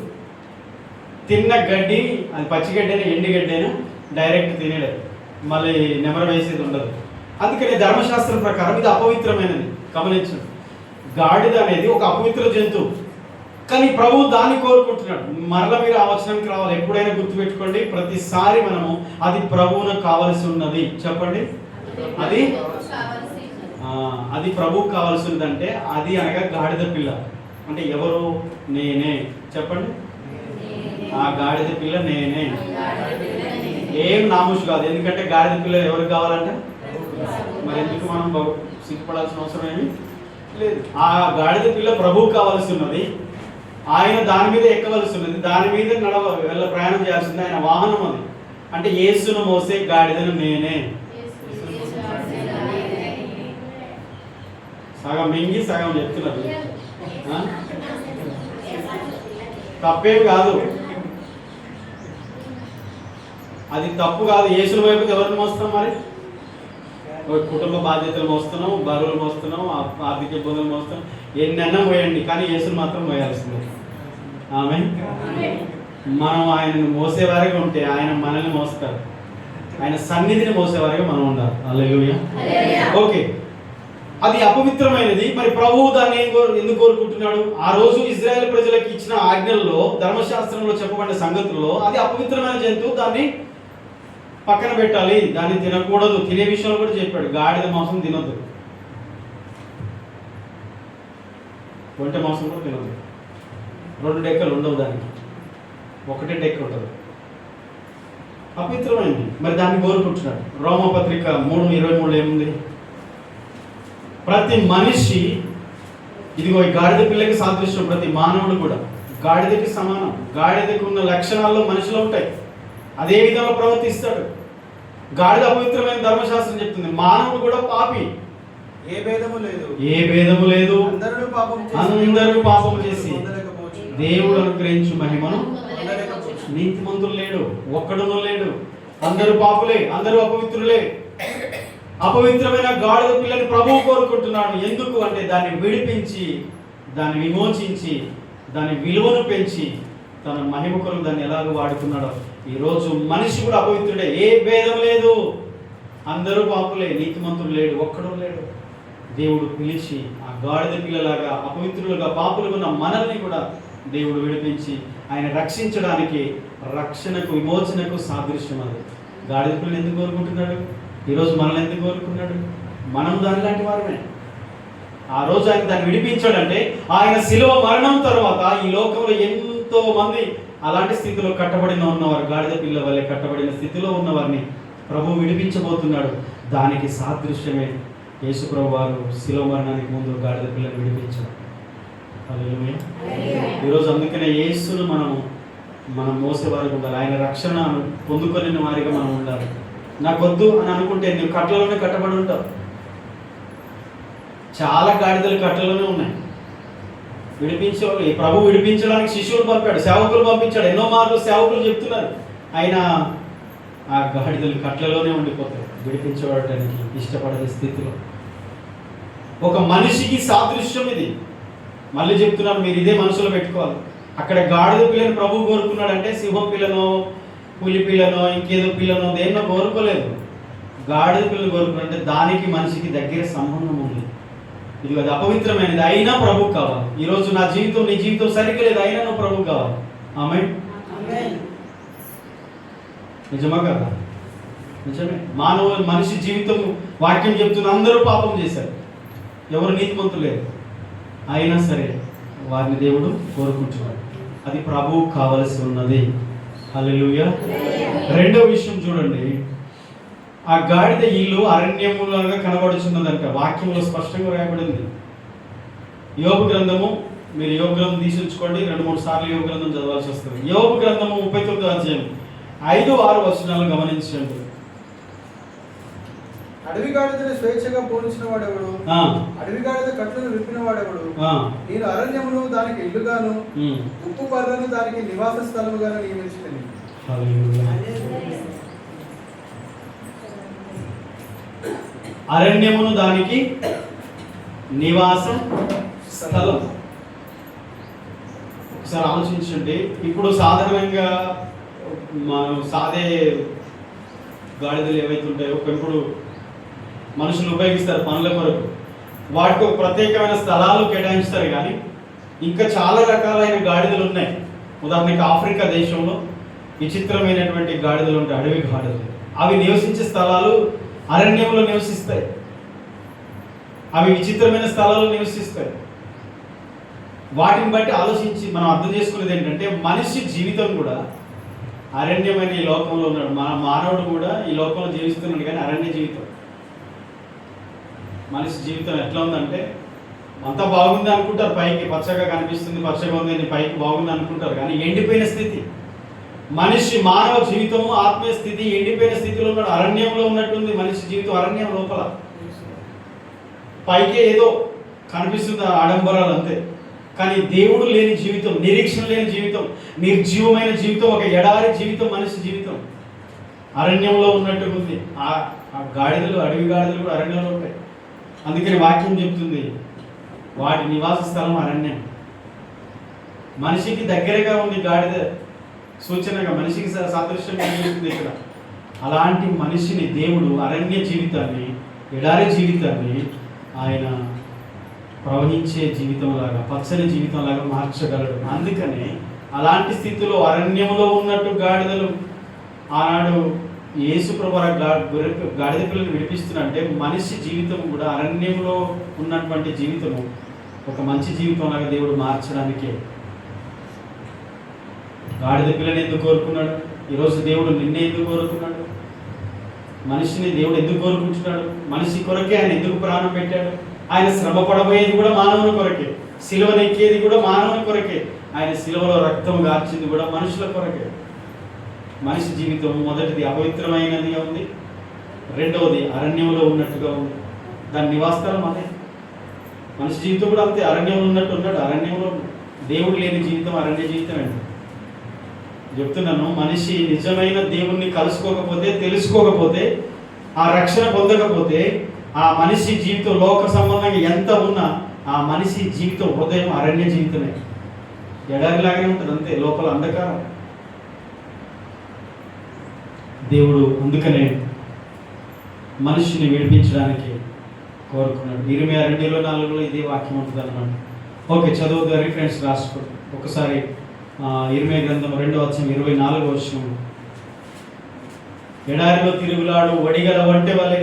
తిన్న గడ్డి, అది పచ్చిగడ్డి అయినా ఎండి గడ్డి అయినా డైరెక్ట్ తినేది, మళ్ళీ నెమరు వేసేది ఉండదు. అందుకని ధర్మశాస్త్రం ప్రకారం ఇది అపవిత్రమైనది. గమనించండి, గాడిద అనేది ఒక అపవిత్ర జంతువు, కానీ ప్రభువు దాన్ని కోరుకుంటున్నాడు. మరల మీరు ఆ వచనానికి రావాలి. ఎప్పుడైనా గుర్తుపెట్టుకోండి, ప్రతిసారి మనము అది ప్రభువునకు కావలసి ఉన్నది. చెప్పండి, అది ప్రభువుకు కావాల్సి ఉన్నదంటే అది అనగా గాడిద పిల్ల. అంటే ఎవరు? నేనే. చెప్పండి, ఆ గాడిద పిల్ల నేనే. ఏం నామూష్ కాదు, ఎందుకంటే గాడిద పిల్ల ఎవరికి కావాలంటే, మరి ఎందుకు మనం సిగ్గుపడాల్సిన అవసరం ఏమి లేదు. ఆ గాడిద పిల్ల ప్రభువుకు కావాల్సి ఉన్నది, ఆయన దాని మీద ఎక్కవలసి ఉన్నది, దాని మీద ప్రయాణం చేయాల్సింది, ఆయన వాహనం అది. అంటే యేసును మోసే గాడిదను నేనే. సగం మింగి సగం చెప్తున్నారు. తప్పేం కాదు, అది తప్పు కాదు. యేసుని వైపు ఎవరిని మోస్తాం? మరి కుటుంబ బాధ్యతలు మోస్తున్నాం, బరువులు మోస్తున్నాం, ఆర్థిక ఇబ్బందులు మోస్తున్నాం, ఎన్నన్నా మోయండి, కానీ యేసుని మాత్రం మోయాల్సిందే. ఆమేన్. మనం ఆయనను మోసేవారిగా ఉంటే ఆయన మనల్ని మోస్తారు. ఆయన సన్నిధిని మోసేవారిగా మనం ఉండాలి. హల్లెలూయా. ఓకే, అది అపవిత్రమైనది. మరి ప్రభువు దాన్ని ఎందుకు కోరుకుంటున్నాడు? ఆ రోజు ఇజ్రాయెల్ ప్రజలకు ఇచ్చిన ఆజ్ఞల్లో, ధర్మశాస్త్రంలో చెప్పబడిన సంగతుల్లో అది అపవిత్రమైన జంతువు, దాన్ని పక్కన పెట్టాలి, దాన్ని తినకూడదు. తినే విషయంలో కూడా చెప్పాడు, గాడిద మాంసం తినొద్దు, ఒంటె మాంసం కూడా తినొద్దు. 2 డెక్కలు ఉండవు, దానికి 1 డెక్క ఉంటుంది. అపవిత్రమైంది, మరి దాన్ని కోరుకుంటున్నాడు. రోమపత్రిక 3:23 ఏముంది? ప్రతి మనిషి, ఇదిగో ఈ గాడిద పిల్లకి సాదృశ్యం, ప్రతి మానవుడు కూడా గాడిదకి సమానం. గాడిదకి ఉన్న లక్షణాల్లో మనిషిలో ఉంటాయి, అదే విధంగా ప్రవర్తిస్తాడు. గాడిద అపవిత్రమైన ధర్మశాస్త్రం చెప్తుంది. మానవుడు కూడా పాపి, ఏ భేదము లేదు. అందరూ పాపం చేసి దేవుడు అనుగ్రహించు మహిమను నీతిమంతులు లేడు, ఒక్కడును లేడు. అందరూ పాపులే, అందరూ అపవిత్రులే. అపవిత్రమైన గాడిద పిల్లని ప్రభువు కోరుకుంటున్నాడు. ఎందుకు అంటే దాన్ని విడిపించి, దాన్ని విమోచించి, దాని విలువను పెంచి తన మహిమ కొరకు దాన్ని ఎలాగో వాడుకున్నాడో. ఈరోజు మనిషి కూడా అపవిత్రుడే, ఏ భేదం లేదు. అందరూ పాపులే, నీతిమంతుడు లేడు, ఒక్కడు లేడు. దేవుడు పిలిచి ఆ గాడిద పిల్లలాగా అపవిత్రులుగా పాపులుగా ఉన్న మనల్ని కూడా దేవుడు విడిపించి ఆయన రక్షించడానికి, రక్షణకు, విమోచనకు సాదృశ్యం అది. గాడిద పిల్లని ఎందుకు కోరుకుంటున్నాడు? ఈరోజు మనల్ని ఎందుకు కోరుకున్నాడు? మనం దాని లాంటి వారమే. ఆ రోజు ఆయన దాన్ని విడిపించాడంటే, ఆయన శిలువ మరణం తర్వాత ఈ లోకంలో ఎంతో మంది అలాంటి స్థితిలో కట్టబడిన ఉన్నవారు, గాడిద పిల్ల వల్లే కట్టబడిన స్థితిలో ఉన్నవారిని ప్రభువు విడిపించబోతున్నాడు. దానికి సాదృశ్యమే యేసు ప్రభు వారు శిలువ మరణానికి ముందు గాడిద పిల్లని విడిపించాడు. హల్లెలూయా. ఈరోజు అందుకనే యేసును మనం మోసేవారికి ఉండాలి, ఆయన రక్షణ పొందుకొని వారిగా మనం ఉండాలి. నాకు వద్దు అని అనుకుంటే నువ్వు కట్టలోనే కట్టబడి ఉంటావు. చాలా గాడిదలు కట్టలోనే ఉన్నాయి. విడిపించేవాళ్ళు, ప్రభు విడిపించడానికి శిష్యులు పంపాడు, సేవకులు పంపించాడు. ఎన్నో మార్లు సేవకులు చెప్తున్నారు, ఆయన ఆ గాడిదలు కట్టలోనే ఉండిపోతాయి, విడిపించబడటానికి ఇష్టపడే స్థితిలో. ఒక మనిషికి సాదృశ్యం ఇది. మళ్ళీ చెప్తున్నాను, మీరు ఇదే మనసులో పెట్టుకోవాలి. అక్కడ గాడిద పిల్లని ప్రభు కోరుకున్నాడంటే సింహం పిల్లను, పులి పిల్లను, ఇంకేదో పిల్లను దేన్నో కోరుకోలేదు. గాడిద పిల్లని కోరుకున్నాడంటే దానికి మనిషికి దగ్గర సంబంధం ఉంది. ఇది అది అపవిత్రమైనది, అయినా ప్రభువు కావాలి. ఈరోజు నా జీవితం, నీ జీవితం సరిగ్గా లేదు, అయినా నువ్వు ప్రభువు కావాలి. ఆమేన్. నిజమా కదా? నిజమే. మనిషి జీవితం వాక్యం చెప్తున్న అందరూ పాపం చేశారు, ఎవరు నీతిమంతులు లేరు. అయినా సరే వారిని దేవుడు కోరుకుంటున్నాడు. అది ప్రభువు కావలసి ఉన్నది. హల్లెలూయా. రెండో విషయం చూడండి, ఆ గాడిద ఇల్లు అరణ్యములాగా కనబడుచున్నదంట. వాక్యంలో స్పష్టంగా రాయబడింది. యోబు గ్రంథము, మీరు యోబు గ్రంథం తీసుకుంచుకోండి, 2-3 సార్లు యోబు గ్రంథం చదవాల్సి వస్తుంది. యోబు గ్రంథము 39వ అధ్యాయం 5-6 వచనాలు గమనించండి. అడవి గాడిదను స్వేచ్ఛగా పోనించిన వాడెవడు? ఆ, అడవి గాడిద కట్లను విప్పిన వాడెవడు? ఆ, నేను అరణ్యమును దానికి ఇల్లుగాను, ఉప్పు పర్లను దానికి నివాస స్థలముగాను నియమించుకుని. అరణ్యమును దానికి నివాస స్థలం. ఒకసారి ఆలోచించండి. ఇప్పుడు సాధారణంగా మనం సాదే గాడిదలు ఏవైతే ఉంటాయో పెంపుడు మనుషులు ఉపయోగిస్తారు పనుల కొరకు, వాటికి ఒక ప్రత్యేకమైన స్థలాలు కేటాయిస్తారు. కానీ ఇంకా చాలా రకాలైన గాడిదలు ఉన్నాయి. ఉదాహరణకి ఆఫ్రికా దేశంలో విచిత్రమైనటువంటి గాడిదలు ఉంటాయి, అడవి గాడిదలు. అవి నివసించే స్థలాలు అరణ్యంలో నివసిస్తాయి. అవి విచిత్రమైన స్థలాల్లో నివసిస్తాయి. వాటిని బట్టి ఆలోచించి మనం అర్థం చేసుకునేది ఏంటంటే మనిషి జీవితం కూడా అరణ్యమైన ఈ లోకంలో ఉన్నాడు. మన మానవుడు కూడా ఈ లోకంలో జీవిస్తున్నాడు, కానీ అరణ్య జీవితం. మనిషి జీవితం ఎట్లా ఉందంటే అంతా బాగుంది అనుకుంటారు, పైకి పచ్చగా కనిపిస్తుంది, పచ్చగా ఉంది పైకి బాగుంది అనుకుంటారు, కానీ ఎండిపోయిన స్థితి. మనిషి మానవ జీవితము ఆత్మీయ స్థితి ఎండిపోయిన స్థితిలో ఉన్నాడు. అరణ్యంలో ఉన్నట్టుంది మనిషి జీవితం. అరణ్యం లోపల పైకే ఏదో కనిపిస్తుంది ఆడంబరాలు అంతే, కానీ దేవుడు లేని జీవితం, నిరీక్షణ లేని జీవితం, నిర్జీవమైన జీవితం, ఒక ఎడారి జీవితం మనిషి జీవితం. అరణ్యంలో ఉన్నట్టుగా ఉంది. ఆ గాడిదలు, అడవి గాడిదలు కూడా అరణ్యంలో ఉంటాయి. అందుకని వాక్యం చెప్తుంది వాటి నివాస స్థలం అరణ్యం. మనిషికి దగ్గరగా ఉంది గాడిద, సూచనగా మనిషికి సాదృశ్యంగా ఉంటుంది ఇక్కడ. అలాంటి మనిషిని దేవుడు అరణ్య జీవితాన్ని, ఎడారి జీవితాన్ని ఆయన ప్రవహించే జీవితంలాగా, పచ్చని జీవితంలాగా మార్చగలడు. అందుకనే అలాంటి స్థితిలో అరణ్యంలో ఉన్నట్టు గాడిదలు ఆనాడు యేసు ప్రభువు గాడిద పిల్లలు విడిపిస్తున్నంటే మనిషి జీవితం కూడా అరణ్యంలో ఉన్నటువంటి జీవితము ఒక మంచి జీవితంలాగా దేవుడు మార్చడానికే. గాడిద పిల్లని ఎందుకు కోరుకున్నాడు? ఈరోజు దేవుడు నిన్నే ఎందుకు కోరుకున్నాడు? మనిషిని దేవుడు ఎందుకు కోరుకుంటున్నాడు? మనిషి కొరకే ఆయన ఎందుకు ప్రాణం పెట్టాడు? ఆయన శ్రమ పడబోయేది కూడా మానవుని కొరకే, సిలువనెక్కేది కూడా మానవుని కొరకే, ఆయన సిలువలో రక్తం గార్చింది కూడా మనుషుల కొరకే. మనిషి జీవితం మొదటిది అపవిత్రమైనదిగా ఉంది, రెండవది అరణ్యంలో ఉన్నట్టుగా ఉంది. దాని నివాసస్థలం అదే. మనిషి జీవితం కూడా అంతే, అరణ్యంలో ఉన్నట్టు ఉన్నాడు. అరణ్యంలో దేవుడు లేని జీవితం అరణ్య జీవితం అండి. చెప్తున్నాను, మనిషి నిజమైన దేవుణ్ణి కలుసుకోకపోతే, తెలుసుకోకపోతే, ఆ రక్షణ పొందకపోతే ఆ మనిషి జీవితం లోక సంబంధంగా ఎంత ఉన్నా ఆ మనిషి జీవితం హృదయం అరణ్య జీవితమే, ఎడారిలాగానే ఉంటుంది అంతే, లోపల అంధకారం. దేవుడు అందుకనే మనిషిని విడిపించడానికి కోరుకున్నాడు. 22:24 ఇదే వాక్యం ఉంటుంది అన్నమాట. ఓకే, చదువుగా రిఫరెన్స్ రాసుకోండి ఒకసారి. ఇర్మియా గ్రంథం 2:24 ఎడారిలో తిరుగులాడు వడిగల వంటె వలె,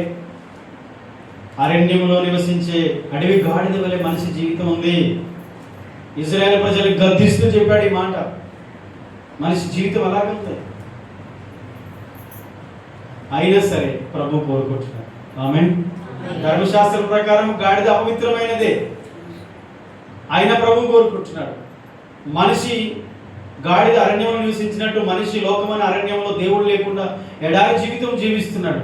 అరణ్యంలో నివసించే అడవి గాడిద వలె మనిషి జీవితం ఉంది. ఇశ్రాయేలు ప్రజలకు గద్దిస్తూ చెప్పాడు ఈ మాట. మనిషి జీవితం అలాగే ఉంది. అయినా సరే ప్రభు కోరుకుంటున్నాడు. ఆమేన్. ధర్మశాస్త్రం ప్రకారం గాడిద అపవిత్రమైనదే, అయినా ప్రభు కోరుకుంటున్నాడు. మనిషి గాడిద అరణ్యంలో నివసించినట్టు మనిషి లోకమైన అరణ్యంలో దేవుడు లేకుండా ఎడారి జీవితం జీవిస్తున్నాడు.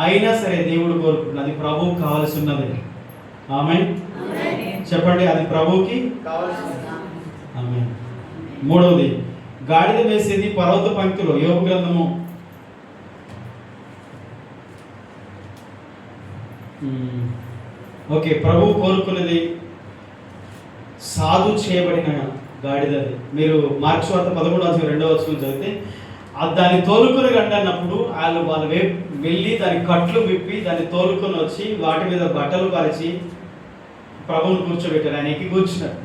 అయినా సరే దేవుడు కోరుకుంటున్నాడు. అది ప్రభువుకి కావాల్సి ఉన్నది. ఆమేన్. చెప్పండి, అది ప్రభువుకి కావాల్సింది. ఆమేన్. మూడవది, గాడిద వేసేది పర్వత పంక్తిలో. యోబు గ్రంథము ఓకే, ప్రభువు కోరుకున్నది సాధు చేయబడిన గాడిదది. మీరు మార్క్స్ వార్త 11:2 చదివితే దాన్ని తోలుకొని రండి అన్నప్పుడు వాళ్ళు వెళ్ళి దాని కట్లు విప్పి దాన్ని తోలుకొని వచ్చి వాటి మీద బట్టలు పరిచి ప్రభువును కూర్చోబెట్టారు. ఆయన ఎక్కి కూర్చున్నాడు.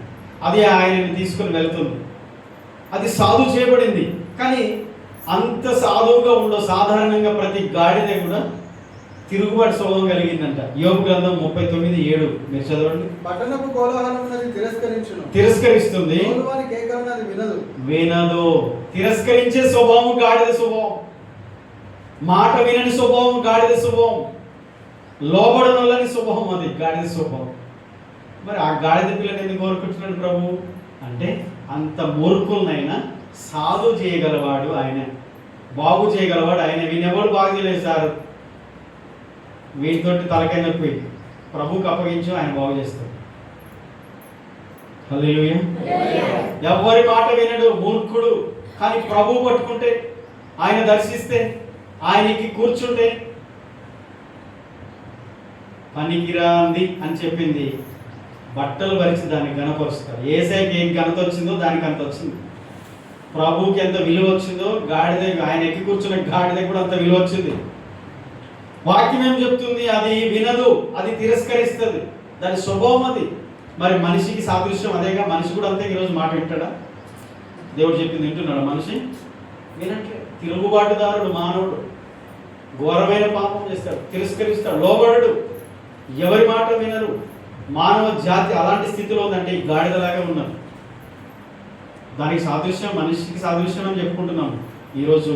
అది ఆయనని తీసుకొని వెళ్తుంది. అది సాధు చేయబడింది. కానీ అంత సాధువుగా ఉండవు. సాధారణంగా ప్రతి గాడిద కూడా తిరుగుబాటు స్వభావం కలిగిందంట. యోబు గ్రంథం 39:7 మీరు చదవండి. పట్టణపు కోలాహలమునది తిరస్కరిస్తుంది, వినదు. తిరస్కరించే స్వభావం గాడిద స్వభావం, మాట వినని స్వభావం గాడిద స్వభావం, లోబడనొల్లని స్వభావం అది గాడిద స్వభావం. మరి ఆ గాడిద పిల్లని ఎందుకు కోరుకుంటున్నాడు ప్రభు అంటే, అంత మూర్ఖులనైనా సాధు చేయగలవాడు ఆయన, బాగు చేయగలవాడు ఆయన. వీనెవడు బాగు చేయలేదు సార్, వీటితోటి తలకాయ నొప్పి ప్రభువుకి అప్పగించు, ఆయన బాగు చేస్తాడు. హల్లెలూయా. ఎవరి మాట వినడు మూర్ఖుడు, కానీ ప్రభువు పట్టుకుంటే, ఆయన దర్శిస్తే, ఆయనకి కూర్చుంటే, పనికిరాంది అని చెప్పింది బట్టలు పరిచి దాన్ని ఘనపరుస్తారు. ఏసైకి ఏం ఘనత వచ్చిందో దానికి అంత వచ్చింది. ప్రభువుకి ఎంత విలువ వచ్చిందో గాడిద, ఆయన ఎక్కి కూర్చున్న గాడిద కూడా అంత విలువ వచ్చింది. వాక్యం ఏం చెప్తుంది? అది వినదు, అది తిరస్కరిస్తుంది, దాని స్వభావం అది. మరి మనిషికి సాదృశ్యం అదేగా. మనిషి కూడా అంతే. ఈరోజు మాట వింటాడా? దేవుడు చెప్పింది వింటున్నాడు మనిషి? వినట్లేదు. తిరుగుబాటుదారుడు మానవుడు, ఘోరమైన పాపం చేస్తాడు, తిరస్కరిస్తాడు, లోబడడు, ఎవరి మాట వినరు. మానవ జాతి అలాంటి స్థితిలో ఉందంటే ఈ గాడిదలాగా ఉన్నారు. దానికి సాదృశ్యం, మనిషికి సాదృశ్యం అని చెప్పుకుంటున్నాము. ఈరోజు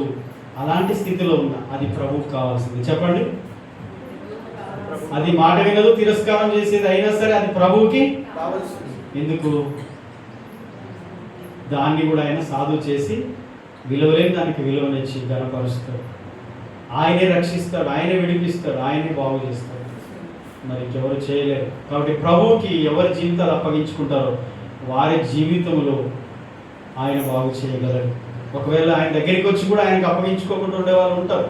అలాంటి స్థితిలో ఉన్న అది ప్రభువుకు కావాల్సింది. చెప్పండి. అది మాట వినదు, తిరస్కారం చేసేది అయినా సరే అది ప్రభువుకి కావాల్సింది. ఎందుకు? దాన్ని కూడా ఆయన సాధువు చేసి విలువలేని దానికి విలువనిచ్చి ఘనపరుస్తాడు. ఆయనే రక్షిస్తాడు, ఆయనే విడిపిస్తాడు, ఆయనే బాగు చేస్తాడు. మరి ఇంకెవరు చేయలేరు. కాబట్టి ప్రభువుకి ఎవరి జీవితాలు అప్పగించుకుంటారో వారి జీవితంలో ఆయన బాగు చేయగలరు. ఒకవేళ ఆయన దగ్గరికి వచ్చి కూడా ఆయనకు అప్పగించుకోకుండా ఉండే వాళ్ళు ఉంటారు.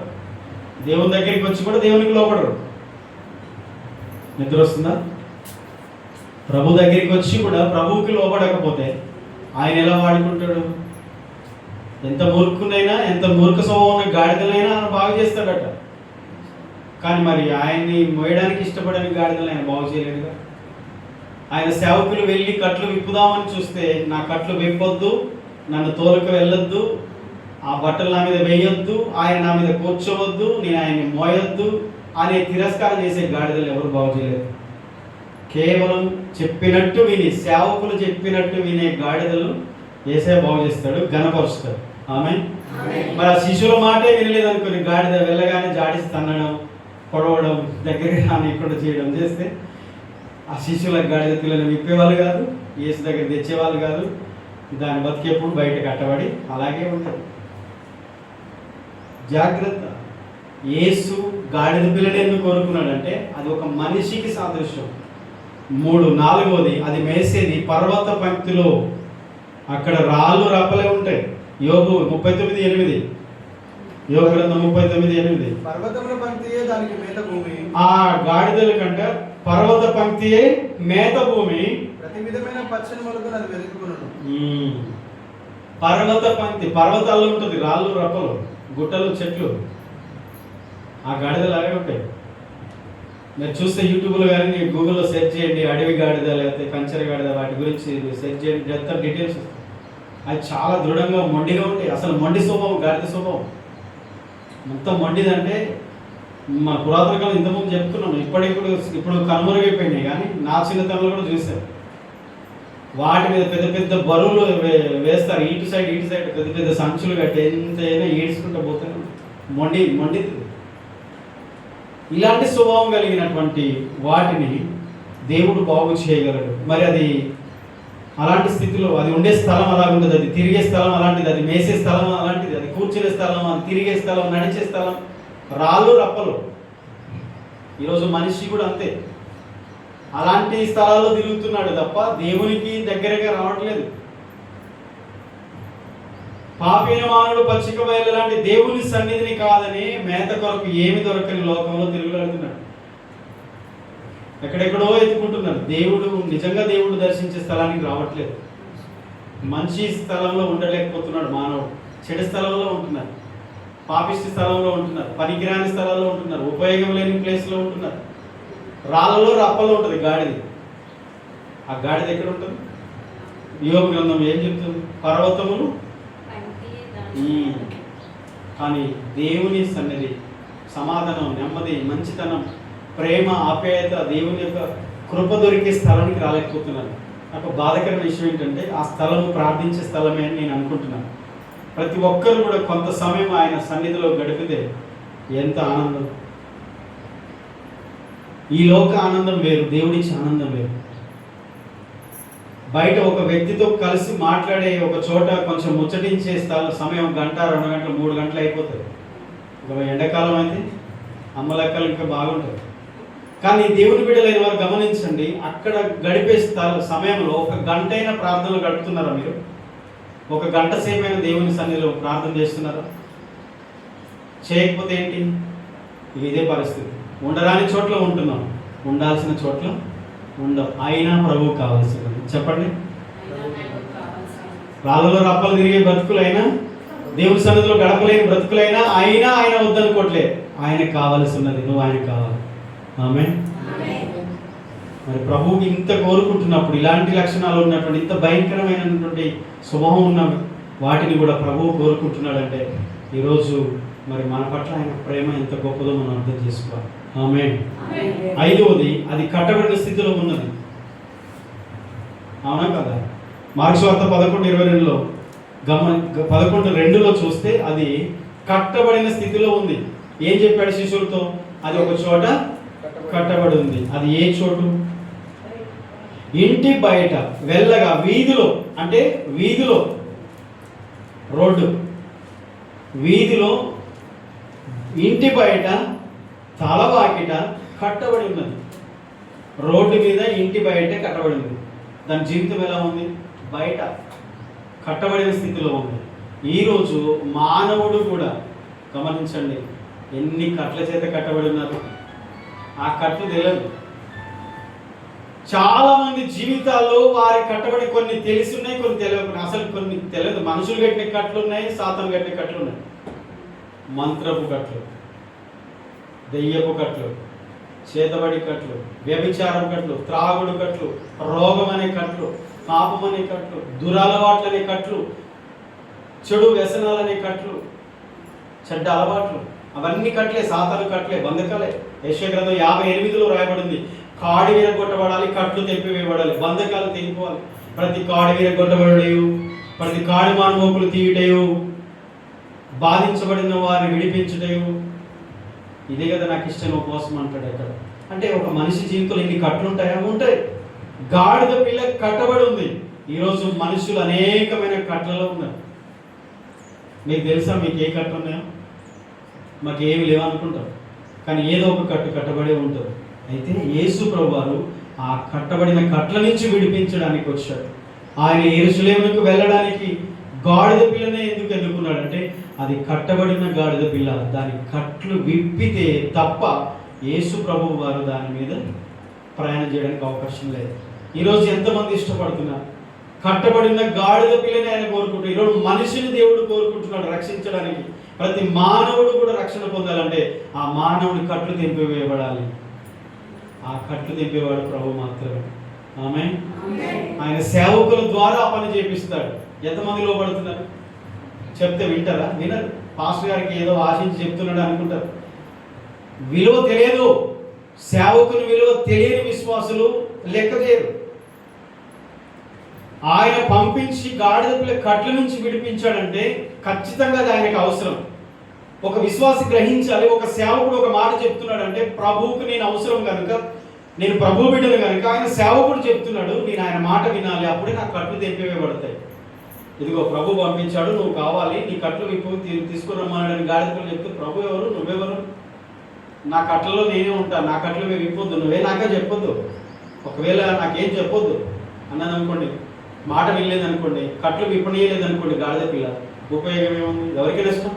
దేవుని దగ్గరికి వచ్చి కూడా దేవునికి లోపడరు. నిద్ర వస్తుందా? ప్రభు దగ్గరికి వచ్చి కూడా ప్రభువుకి లోపడకపోతే ఆయన ఎలా వాడుకుంటాడు? ఎంత మూర్ఖునైనా, ఎంత మూర్ఖ స్వభావం ఉన్న గాడిదలైనా బాగు చేస్తాడట. కానీ మరి ఆయన్ని మోయడానికి ఇష్టపడని గాడిదలు ఆయన బాగు చేయలేడుగా. ఆయన సేవకులు వెళ్ళి కట్లు విప్పుదామని చూస్తే, నా కట్లు విప్పొద్దు, నన్ను తోలుకు వెళ్ళొద్దు, ఆ బట్టలు నా మీద వేయొద్దు, ఆయన నా మీద కూర్చోవద్దు, నేను ఆయన్ని మోయొద్దు అనే తిరస్కారం చేసే గాడిదలు ఎవరు బాగు చేయలేదు. కేవలం చెప్పినట్టు విని, సేవకులు చెప్పినట్టు వినే గాడిదలు యేసయ్య బాగు చేస్తాడు, ఘనపరుస్తాడు. ఆమేన్. మరి ఆ శిశువుల మాటే వినలేదు అనుకుని గాడిద వెళ్ళగానే జాడిసి తన్నడం, పొడవడం, దగ్గరికి రానికుండా చేయడం చేస్తే ఆ శిశువుల గాడిద పిల్లలు విప్పేవాళ్ళు కాదు, యేసు దగ్గర తెచ్చేవాళ్ళు కాదు. దాని బతికేప్పుడు బయట కట్టబడి అలాగే ఉంటుంది. జాగ్రత్త. యేసు గాడిద పిల్లని ఎందుకు కోరుకున్నాడంటే అది ఒక మనిషికి సాదృశ్యం. 4వది అది మేసేది పర్వత పంక్తిలో, అక్కడ రాళ్ళు రప్పలే ఉంటాయి. యోబు 39:8, యోబు గ్రంథం 39:8. పర్వతముల పంక్తియే దానికి మేత భూమి. ఆ గాడిదల కంటే పర్వత పంక్తియే మేత భూమి. ప్రతి విధమైన పచ్చని మొలకను అది వెతుకుకొనును. పర్వత పంక్తి, పర్వతాల్లో ఉంటుంది, రాళ్ళు రప్పలు, గుట్టలు, చెట్లు. ఆ గాడిదలు అలాగే ఉంటాయి. మీరు చూస్తే యూట్యూబ్లో కానీ గూగుల్లో సెర్చ్ చేయండి, అడవి గాడిద లేకపోతే కంచెర గాడిద, వాటి గురించి సెర్చ్ చేయండి, ఎంత డీటెయిల్స్ వస్తాయి. అది చాలా దృఢంగా మొండిగా ఉంటాయి. అసలు మొండి స్వభావం గాడిద స్వభావం. మొత్తం మొండిదంటే మన పురాతన కాలం ఇంతకుముందు చెప్తున్నాను, ఇప్పుడు కనుమరుగైపోయినాయి. కానీ నా చిన్నతనంలో కూడా చూసాను. వాటి మీద పెద్ద పెద్ద బరువులు వేస్తారు, ఇటు సైడ్ పెద్ద పెద్ద సంచులు కట్టి ఎంతైనా ఈడ్చుకుంటూ పోతాను. మొండి. ఇలాంటి స్వభావం కలిగినటువంటి వాటిని దేవుడు బాగు చేయగలడు. మరి అది అలాంటి స్థితిలో అది ఉండే స్థలం అలాగ ఉంటుంది, అది తిరిగే స్థలం అలాంటిది, అది మేసే స్థలం అలాంటిది, అది కూర్చునే స్థలం, అది తిరిగే స్థలం, నడిచే స్థలం, రాళ్ళు రప్పలు. ఈరోజు మనిషి కూడా అంతే, అలాంటి స్థలాల్లో తిరుగుతున్నాడు తప్ప దేవునికి దగ్గరగా రావట్లేదు. పాపైన మానవుడు పచ్చిక బయలు లాంటి దేవుని సన్నిధిని కాదని మేత కొరకు ఏమి దొరకని లోకంలో తిరుగులాడుతున్నాడు. ఎక్కడెక్కడో ఎత్తుకుంటున్నారు. నిజంగా దేవుడు దర్శించే స్థలానికి రావట్లేదు. మంచి స్థలంలో ఉండలేకపోతున్నాడు మానవుడు. చెడు స్థలంలో ఉంటున్నారు, పాపిష్టి స్థలంలో ఉంటున్నారు, పనికిరాని స్థలాల్లో ఉంటున్నారు, ఉపయోగం లేని ప్లేస్లో ఉంటున్నారు. రాళ్ళలో రప్పలో ఉంటుంది గాడిది. ఆ గాడిద ఎక్కడ ఉంటుంది? యోబు గ్రంథం ఏం చెప్తుంది? పర్వతములు. కానీ దేవుని సన్నిధి, సమాధానం, నెమ్మది, మంచితనం, ప్రేమ, ఆప్యాయత, దేవుని యొక్క కృప దొరికే స్థలానికి రాలేకపోతున్నాను. నాకు బాధకరమైన విషయం ఏంటంటే ఆ స్థలము ప్రార్థించే స్థలమే అని నేను అనుకుంటున్నాను. ప్రతి ఒక్కరు కూడా కొంత సమయం ఆయన సన్నిధిలో గడిపితే ఎంత ఆనందం. ఈ లోక ఆనందం వేరు, దేవుడిచ్చే ఆనందం వేరు. బయట ఒక వ్యక్తితో కలిసి మాట్లాడే ఒక చోట కొంచెం ముచ్చటించే సమయం 1 గంట, 2 గంటలు, 3 గంటలు అయిపోతుంది. ఒక ఎండాకాలం అయితే అమ్మలెక్కలు ఇంకా బాగుంటుంది. కానీ దేవుని బిడ్డలైన వారు గమనించండి, అక్కడ గడిపే సమయంలో 1 గంటైనా ప్రార్థనలు గడుపుతున్నారా మీరు? 1 గంట సేపైన దేవుని సన్నిధిలో ప్రార్థన చేస్తున్నారా? చేయకపోతే ఏంటి? ఇదే పరిస్థితి. ఉండరాని చోట్ల ఉంటున్నాం, ఉండాల్సిన చోట్ల ఉండవు. అయినా ప్రభువు కావాల్సినది. చెప్పండి. రాళ్ళలో రప్పలు తిరిగే బ్రతుకులైనా, దేవుని సన్నిధిలో గడపలేని బ్రతుకులైనా అయినా ఆయన వద్దనుకోవట్లేదు. ఆయనకు కావాల్సి ఉన్నది, నువ్వు ఆయనకు కావాలి. ఆమేన్. మరి ప్రభువుకి ఇంత కోరుకుంటున్నప్పుడు, ఇలాంటి లక్షణాలు ఉన్నటువంటి, ఇంత భయంకరమైనటువంటి స్వభావం ఉన్న వాటిని కూడా ప్రభువు కోరుకుంటున్నాడంటే ఈరోజు మరి మన పట్ల ఆయన ప్రేమ ఎంత గొప్పదో మనం అర్థం చేసుకోవాలి. ఆమేన్. 5వది, అది కట్టబడిన స్థితిలో ఉన్నది. అవునా కదా? మార్క్స్ వార్త 11:22లో 11:2లో చూస్తే అది కట్టబడిన స్థితిలో ఉంది. ఏం చెప్పాడు శిష్యులతో? అది ఒక చోట కట్టబడి ఉంది. అది ఏ చోటు? ఇంటి బయట వెళ్ళగా వీధిలో, అంటే వీధిలో, రోడ్డు వీధిలో, ఇంటి బయట తలవాకిట కట్టబడి ఉన్నది. రోడ్డు మీద ఇంటి బయట కట్టబడి ఉంది. దాని జీవితం ఎలా ఉంది? బయట కట్టబడిన స్థితిలో ఉంది. ఈరోజు మానవుడు కూడా గమనించండి, ఎన్ని కట్ల చేత కట్టబడి ఉన్నారు. ఆ కట్లు తెలియదు. చాలా మంది జీవితాల్లో వారి కట్టబడి కొన్ని తెలిసి ఉన్నాయి, కొన్ని తెలియకుండా. అసలు కొన్ని తెలియదు. మనుషులు కట్టిన కట్లు ఉన్నాయి, సాతాను కట్టిన కట్లు ఉన్నాయి. మంత్రపు కట్లు, దెయ్యపు కట్లు, చేతబడి కట్లు, వ్యభిచారం కట్లు, త్రాగుడు కట్లు, రోగం అనే కట్లు, పాపం అనే కట్లు, దురలవాట్లు అనే కట్లు, చెడు వ్యసనాలనే కట్లు, చెడ్డ అలవాట్లు, అవన్నీ కట్లే, సాతాను కట్లే, బంధకాలే. యెషయా గ్రంథం 58లో రాయబడింది, కాడి విరగొట్టబడాలి, కట్లు తెంపివేయబడాలి, బంధకాలు తెగిపోవాలి. ప్రతి కాడి విరగొట్టబడేయు, ప్రతి కాడి మానవోకులు తీయుటయు, బాధించబడిన వారిని విడిపించుటయు. ఇదే కదా నాకు ఇష్టం ఉపవాసం అంటాడు. ఎక్కడ అంటే ఒక మనిషి జీవితంలో ఇన్ని కట్లు ఉంటాయా? ఉంటాయి. గాడిద పిల్ల కట్టబడి ఉంది. ఈరోజు మనుషులు అనేకమైన కట్లలో ఉన్నారు. మీకు తెలుసా మీకు ఏ కట్లు ఉన్నాయో? మాకు ఏమి లేవనుకుంటారు, కానీ ఏదో ఒక కట్టు కట్టబడే ఉంటుంది. అయితే యేసు ప్రభువారు ఆ కట్టబడిన కట్ల నుంచి విడిపించడానికి వచ్చాడు. ఆయన యెరూషలేముకు వెళ్ళడానికి గాడిద పిల్లనే ఎందుకు ఎన్నుకున్నాడంటే అది కట్టబడిన గాడిద పిల్ల. దాని కట్లు విప్పితే తప్ప యేసు ప్రభువు వారు దాని మీద ప్రయాణం చేయడానికి అవకాశం లేదు. ఈరోజు ఎంతమంది ఇష్టపడుతున్నారు? కట్టబడిన గాడిద పిల్లని ఆయన కోరుకుంటున్నారు. ఈరోజు మనిషిని దేవుడు కోరుకుంటున్నాడు రక్షించడానికి. ప్రతి మానవుడు కూడా రక్షణ పొందాలంటే ఆ మానవుని కట్లు తెంపివేయబడాలి. ఆ కట్లు తెంపేవాడు ప్రభు మాత్రమే. ఆమేన్. ఆయన సేవకుల ద్వారా పని చేపిస్తాడు. ఎంతమంది లోపడుతున్నారు? చెప్తే వింటారా? వినరు. పాస్టర్ గారికి ఏదో ఆశించి చెప్తున్నాడు అనుకుంటారు. విలువ తెలియదు. సేవకుని విలువ తెలియని విశ్వాసులు లెక్క చేయరు. ఆయన పంపించి గాడిద పిల్ల కట్ల నుంచి విడిపించాడంటే ఖచ్చితంగా అది ఆయనకు అవసరం. ఒక విశ్వాసి గ్రహించాలి. ఒక సేవకుడు ఒక మాట చెప్తున్నాడంటే ప్రభువుకు నేను అవసరం కనుక, నేను ప్రభు బిడ్డను కనుక ఆయన సేవకుడు చెప్తున్నాడు, నేను ఆయన మాట వినాలి. అప్పుడే నాకు కట్లు తెంపివేయబడతాయి. ఇదిగో ప్రభు పంపించాడు, నువ్వు కావాలి, నీ కట్లు విప్పు తీసుకురమ్మని గాడిద పిల్ల చెప్తే ప్రభు ఎవరు? నువ్వెవరు? నా కట్లలో నేనే ఉంటాను, నా కట్లు మీరు విప్పొద్దు, నువ్వే నాకే చెప్పొద్దు, ఒకవేళ నాకేం చెప్పొద్దు అన్నాను అనుకోండి, మాట వినలేదు అనుకోండి, కట్లు విప్పనీయలేదు అనుకోండి గాడిద పిల్ల, ఉపయోగం ఏముంది? ఎవరికి నష్టం?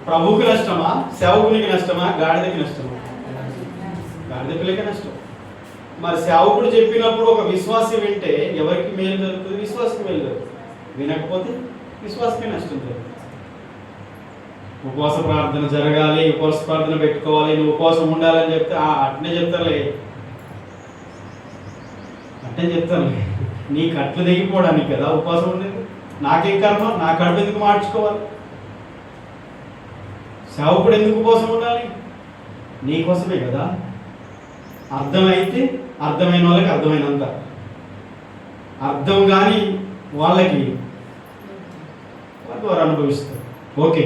ప్రభువుకి నష్టమా? సేవకునికి నష్టమా? గాడిదకి నష్టమా? గాడిద పిల్లకి నష్టం. మరి సేవకుడు చెప్పినప్పుడు ఒక విశ్వాసి వింటే ఎవరికి మేలు జరుగుతుంది? విశ్వాసకి మేలు జరుగుతుంది. వినకపోతే విశ్వాసకే నష్టం జరుగుతుంది. ఉపవాస ప్రార్థన జరగాలి, ఉపవాస ప్రార్థన పెట్టుకోవాలి, నువ్వు ఉపవాసం ఉండాలని చెప్తే అట్నే చెప్తారులే, అట్నే చెప్తారులే. నీ కట్లు దిగిపోవడానికి కదా ఉపవాసం ఉండేది. నాకేం కర్మ? నా కడుపు ఎందుకు మార్చుకోవాలి? సేవకుడు ఎందుకు ఉపవాసం ఉండాలి? నీకోసమే కదా. అర్థమైతే అర్థమైన వాళ్ళకి అర్థమైనంత, అర్థం కానీ వాళ్ళకి వారు అనుభవిస్తారు. ఓకే,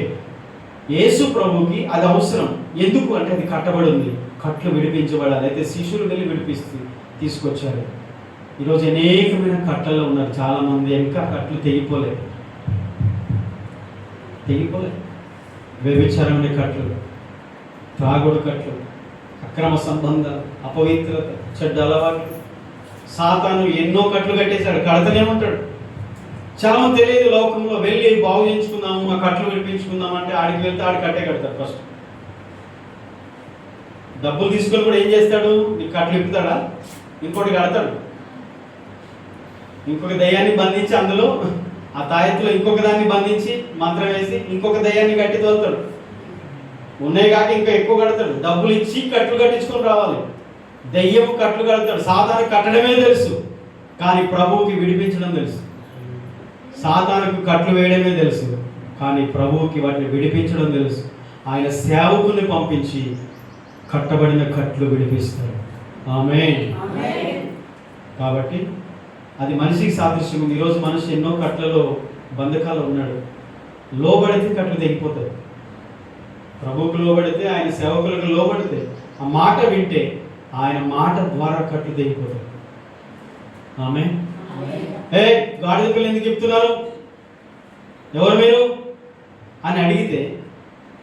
యేసు ప్రభుకి అది అవసరం. ఎందుకు అంటే అది కట్టబడి ఉంది, కట్లు విడిపించబడాలి. అయితే శిష్యులు వెళ్ళి తీసుకొచ్చారు. ఈరోజు అనేకమైన కట్టల్లో ఉన్నారు చాలామంది. ఇంకా కట్లు తెగిపోలేదు. వ్యభిచారమైన కట్లు, త్రాగుడు కట్లు, అక్రమ సంబంధాలు, అపవిత్రత, చెడ్డ అలవాట్లు, సాతాను ఎన్నో కట్లు కట్టేశాడు, కడతనే ఉంటాడు. చాలా మంది తెలియదు లోకంలో, వెళ్ళి బాగు చేయించుకుందాము, ఆ కట్లు విడిపించుకుందాం అంటే ఆడికి వెళ్తే ఆడి కట్టే కడతాడు. ఫస్ట్ డబ్బులు తీసుకొని కూడా ఏం చేస్తాడు, నీకు కట్లు ఇప్పుతాడా, ఇంకోటి కడతాడు. ఇంకొక దయ్యాన్ని బంధించి అందులో ఆ తాయెత్తులో ఇంకొక దాన్ని బంధించి మంత్రం వేసి ఇంకొక దయ్యాన్ని కట్టి తోలుతాడు. ఉన్నాయి కాక ఇంకా ఎక్కువ కడతాడు. డబ్బులు ఇచ్చి కట్లు కట్టించుకొని రావాలి. దయ్యము కట్లు కడతాడు. సాతాను కట్టడమే తెలుసు, కానీ ప్రభువుకి విడిపించడం తెలుసు. సాతానుకు కట్లు వేయడమే తెలుసు, కానీ ప్రభువుకి వాటిని విడిపించడం తెలుసు. ఆయన సేవకుని పంపించి కట్టబడిన కట్లు విడిపిస్తారు. ఆమేన్. కాబట్టి అది మనిషికి సాదృశ్యం ఉంది. ఈరోజు మనిషి ఎన్నో కట్లలో బంధకాలు ఉన్నాడు. లోబడితే కట్లు తెగిపోతాయి. ప్రభువుకు లోబడితే, ఆయన సేవకులకు లోబడితే, ఆ మాట వింటే ఆయన మాట ద్వారా కట్లు తెగిపోతాయి. ఆమేన్. గాడిద పిల్ల ఎందుకు చెప్తున్నారు, ఎవరు మీరు అని అడిగితే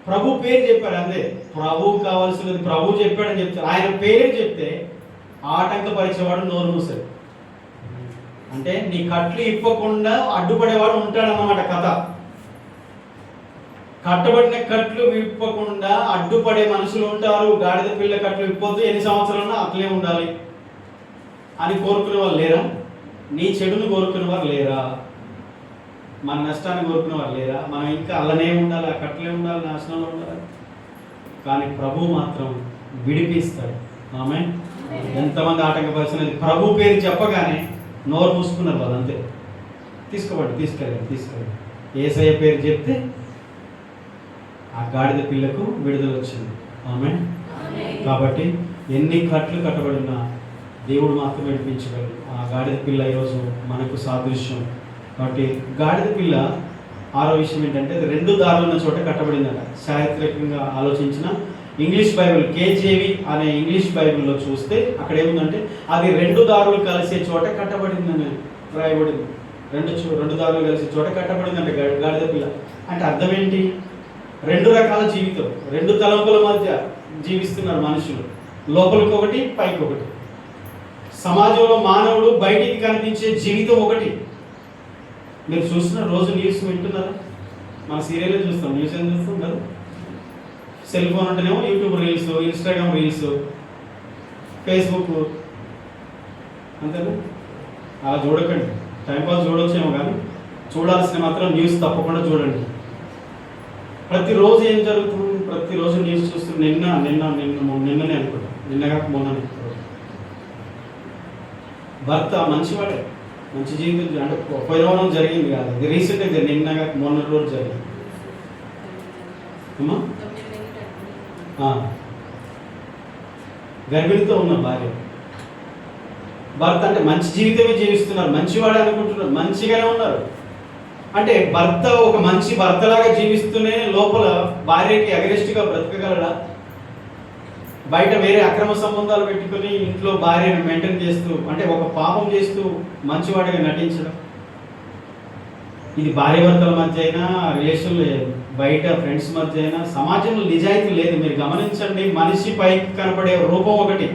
ప్రభు పేరు చెప్పాడు. అంతే, ప్రభువు కావాల్సినది ప్రభు చెప్పాడని చెప్తారు. ఆయన పేరు చెప్తే ఆటంకపరిచేవాడు నోరు మూసాడు. అంటే నీ కట్లు ఇప్పకుండా అడ్డుపడేవాడు ఉంటాడన్నమాట కథ. కట్టబడిన కట్లు విప్పకుండా అడ్డుపడే మనుషులు ఉంటారు. గాడిద పిల్ల కట్లు విప్పొద్దు, ఎన్ని సంవత్సరాలున్నా అట్లే ఉండాలి అని కోరుకునే వాళ్ళు లేరా? నీ చెడును కోరుకునే వారు లేరా? మన నష్టాన్ని కోరుకునే వారు లేరా? మనం ఇంకా అల్లనే ఉండాలి, ఆ కట్లే ఉండాలి, నాశనంలో ఉండాలి. కానీ ప్రభు మాత్రం విడిపిస్తాడు. ఆమేన్. ఎంతమంది ఆటంకపరిచినది ప్రభు పేరు చెప్పగానే నోరు మూసుకున్నారు వాళ్ళు. అంతే, తీసుకెళ్ళండి. యేసయ్య పేరు చెప్తే ఆ గాడిద పిల్లకు విడుదల వచ్చింది. ఆమేన్. కాబట్టి ఎన్ని కట్లు కట్టబడినా దేవుడు మాత్రం విడిపించగలడు. ఆ గాడిద పిల్ల ఈరోజు మనకు సాదృశ్యం. కాబట్టి గాడిద పిల్ల 6వ విషయం ఏంటంటే, అది 2 దారులు ఉన్న చోట కట్టబడిందట. చారిత్రకంగా ఆలోచించిన ఇంగ్లీష్ బైబిల్ కేజేవి అనే ఇంగ్లీష్ బైబిల్లో చూస్తే అక్కడ ఏముందంటే, అది 2 దారులు కలిసే చోట కట్టబడిందని రాయబడింది. 2 దారులు కలిసే చోట కట్టబడిందంటే గాడిద పిల్ల. అంటే అర్థం ఏంటి? 2 రకాల జీవితం, 2 తలంపుల మధ్య జీవిస్తున్నారు మనుషులు. లోపలికి ఒకటి, పైకి ఒకటి. సమాజంలో మానవుడు బయటికి కనిపించే జీవితం ఒకటి. మీరు చూస్తున్నారు, రోజు న్యూస్ వింటున్నారా? మన సీరియల్లో చూస్తాం, న్యూస్ ఏం చూస్తాం కదా. సెల్ ఫోన్ ఉంటేనేమో YouTube reels, Instagram reels, Facebook. అంతేనా? అలా చూడకండి. టైంపాస్ చూడొచ్చేమో, కానీ చూడాల్సిన మాత్రం న్యూస్ తప్పకుండా చూడండి. ప్రతిరోజు ఏం జరుగుతుంది? ప్రతిరోజు న్యూస్ చూస్తూ నిన్ననే అనుకుంటా, నిన్నగా మొన్ననే భర్త మంచివాడే, మంచి జీవితం, అంటే ఉపయోగం జరిగింది కాదు, ఇది రీసెంట్గా నిన్నగా మొన్న రోజు జరిగింది. అమ్మా, గర్భిణితో ఉన్న భార్య, భర్త అంటే మంచి జీవితమే జీవిస్తున్నారు, మంచివాడే అనుకుంటున్నారు, మంచిగానే ఉన్నారు. అంటే భర్త ఒక మంచి భర్తలాగా జీవిస్తూనే లోపల భార్యకి అగరెస్ట్గా బ్రతకగలడా? బయట వేరే అక్రమ సంబంధాలు పెట్టుకుని ఇంట్లో భార్యను మెయింటైన్ చేస్తూ, అంటే ఒక పాపం చేస్తూ మంచివాడిగా నటించడం. ఇది భార్య భర్తల మధ్య అయినా, రిలేషన్లు బయట ఫ్రెండ్స్ మధ్య అయినా, సమాజంలో నిజాయితీ లేదు. మీరు గమనించండి, మనిషి పైకి కనపడే రూపం ఒకటి,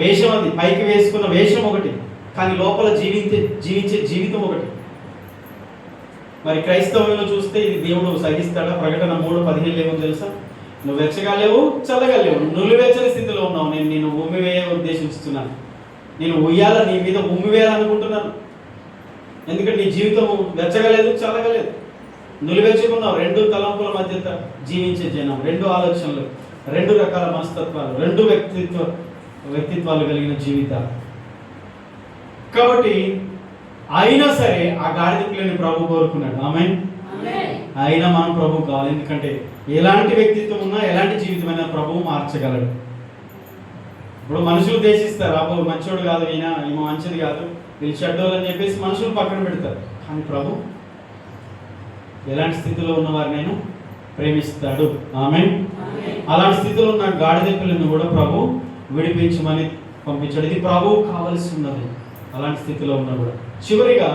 వేషం, అది పైకి వేసుకున్న వేషం ఒకటి, కానీ లోపల జీవించే జీవితం ఒకటి. మరి క్రైస్తవంలో చూస్తే ఇది దేవుడు సహిస్తాడా? ప్రకటన 3:15 ఏమో తెలుసా? నువ్వు వెచ్చగా లేవు, చల్లగా లేవు, నులివెచ్చని స్థితిలో ఉన్నావు, నేను నిన్ను ఉమ్మివేయ ఉద్దేశిస్తున్నాను, నేను ఉయ్యాల నీ మీద ఉమ్మివేయాలనుకుంటున్నాను. ఎందుకంటే నీ జీవితం వెచ్చగా లేదు, చల్లగా లేదు, నులివెచ్చుకున్నావు. 2 తలంపుల మధ్య జీవించే జనం, 2 ఆలోచనలు, 2 రకాల మనస్తత్వాలు, 2 వ్యక్తిత్వాలు కలిగిన జీవితాలు. కాబట్టి అయినా సరే ఆ గాడిద పిల్లని ప్రభు కోరుకున్నాడు. ఆమేన్. అయినా మనం ప్రభు కావాలి. ఎందుకంటే ఎలాంటి వ్యక్తిత్వం ఉన్నా, ఎలాంటి జీవితమైనా ప్రభువు మార్చగలడు. ఇప్పుడు మనుషులు దేశిస్తారు, అబ్బో మంచోడు కాదు, ఈయన మంచిది కాదు, వీళ్ళు చెడ్డోళ్ళు అని చెప్పేసి మనుషులు పక్కన పెడతారు. కానీ ప్రభు ఎలాంటి స్థితిలో ఉన్న వారినైనా ప్రేమిస్తాడు. ఆమేన్. అలాంటి స్థితిలో ఉన్న గాడిద పిల్లను కూడా ప్రభు విడిపించమని పంపించాడు. ఇది ప్రభువు కావలసి ఉన్నది. అలాంటి స్థితిలో ఉన్నా కూడా. చివరిగా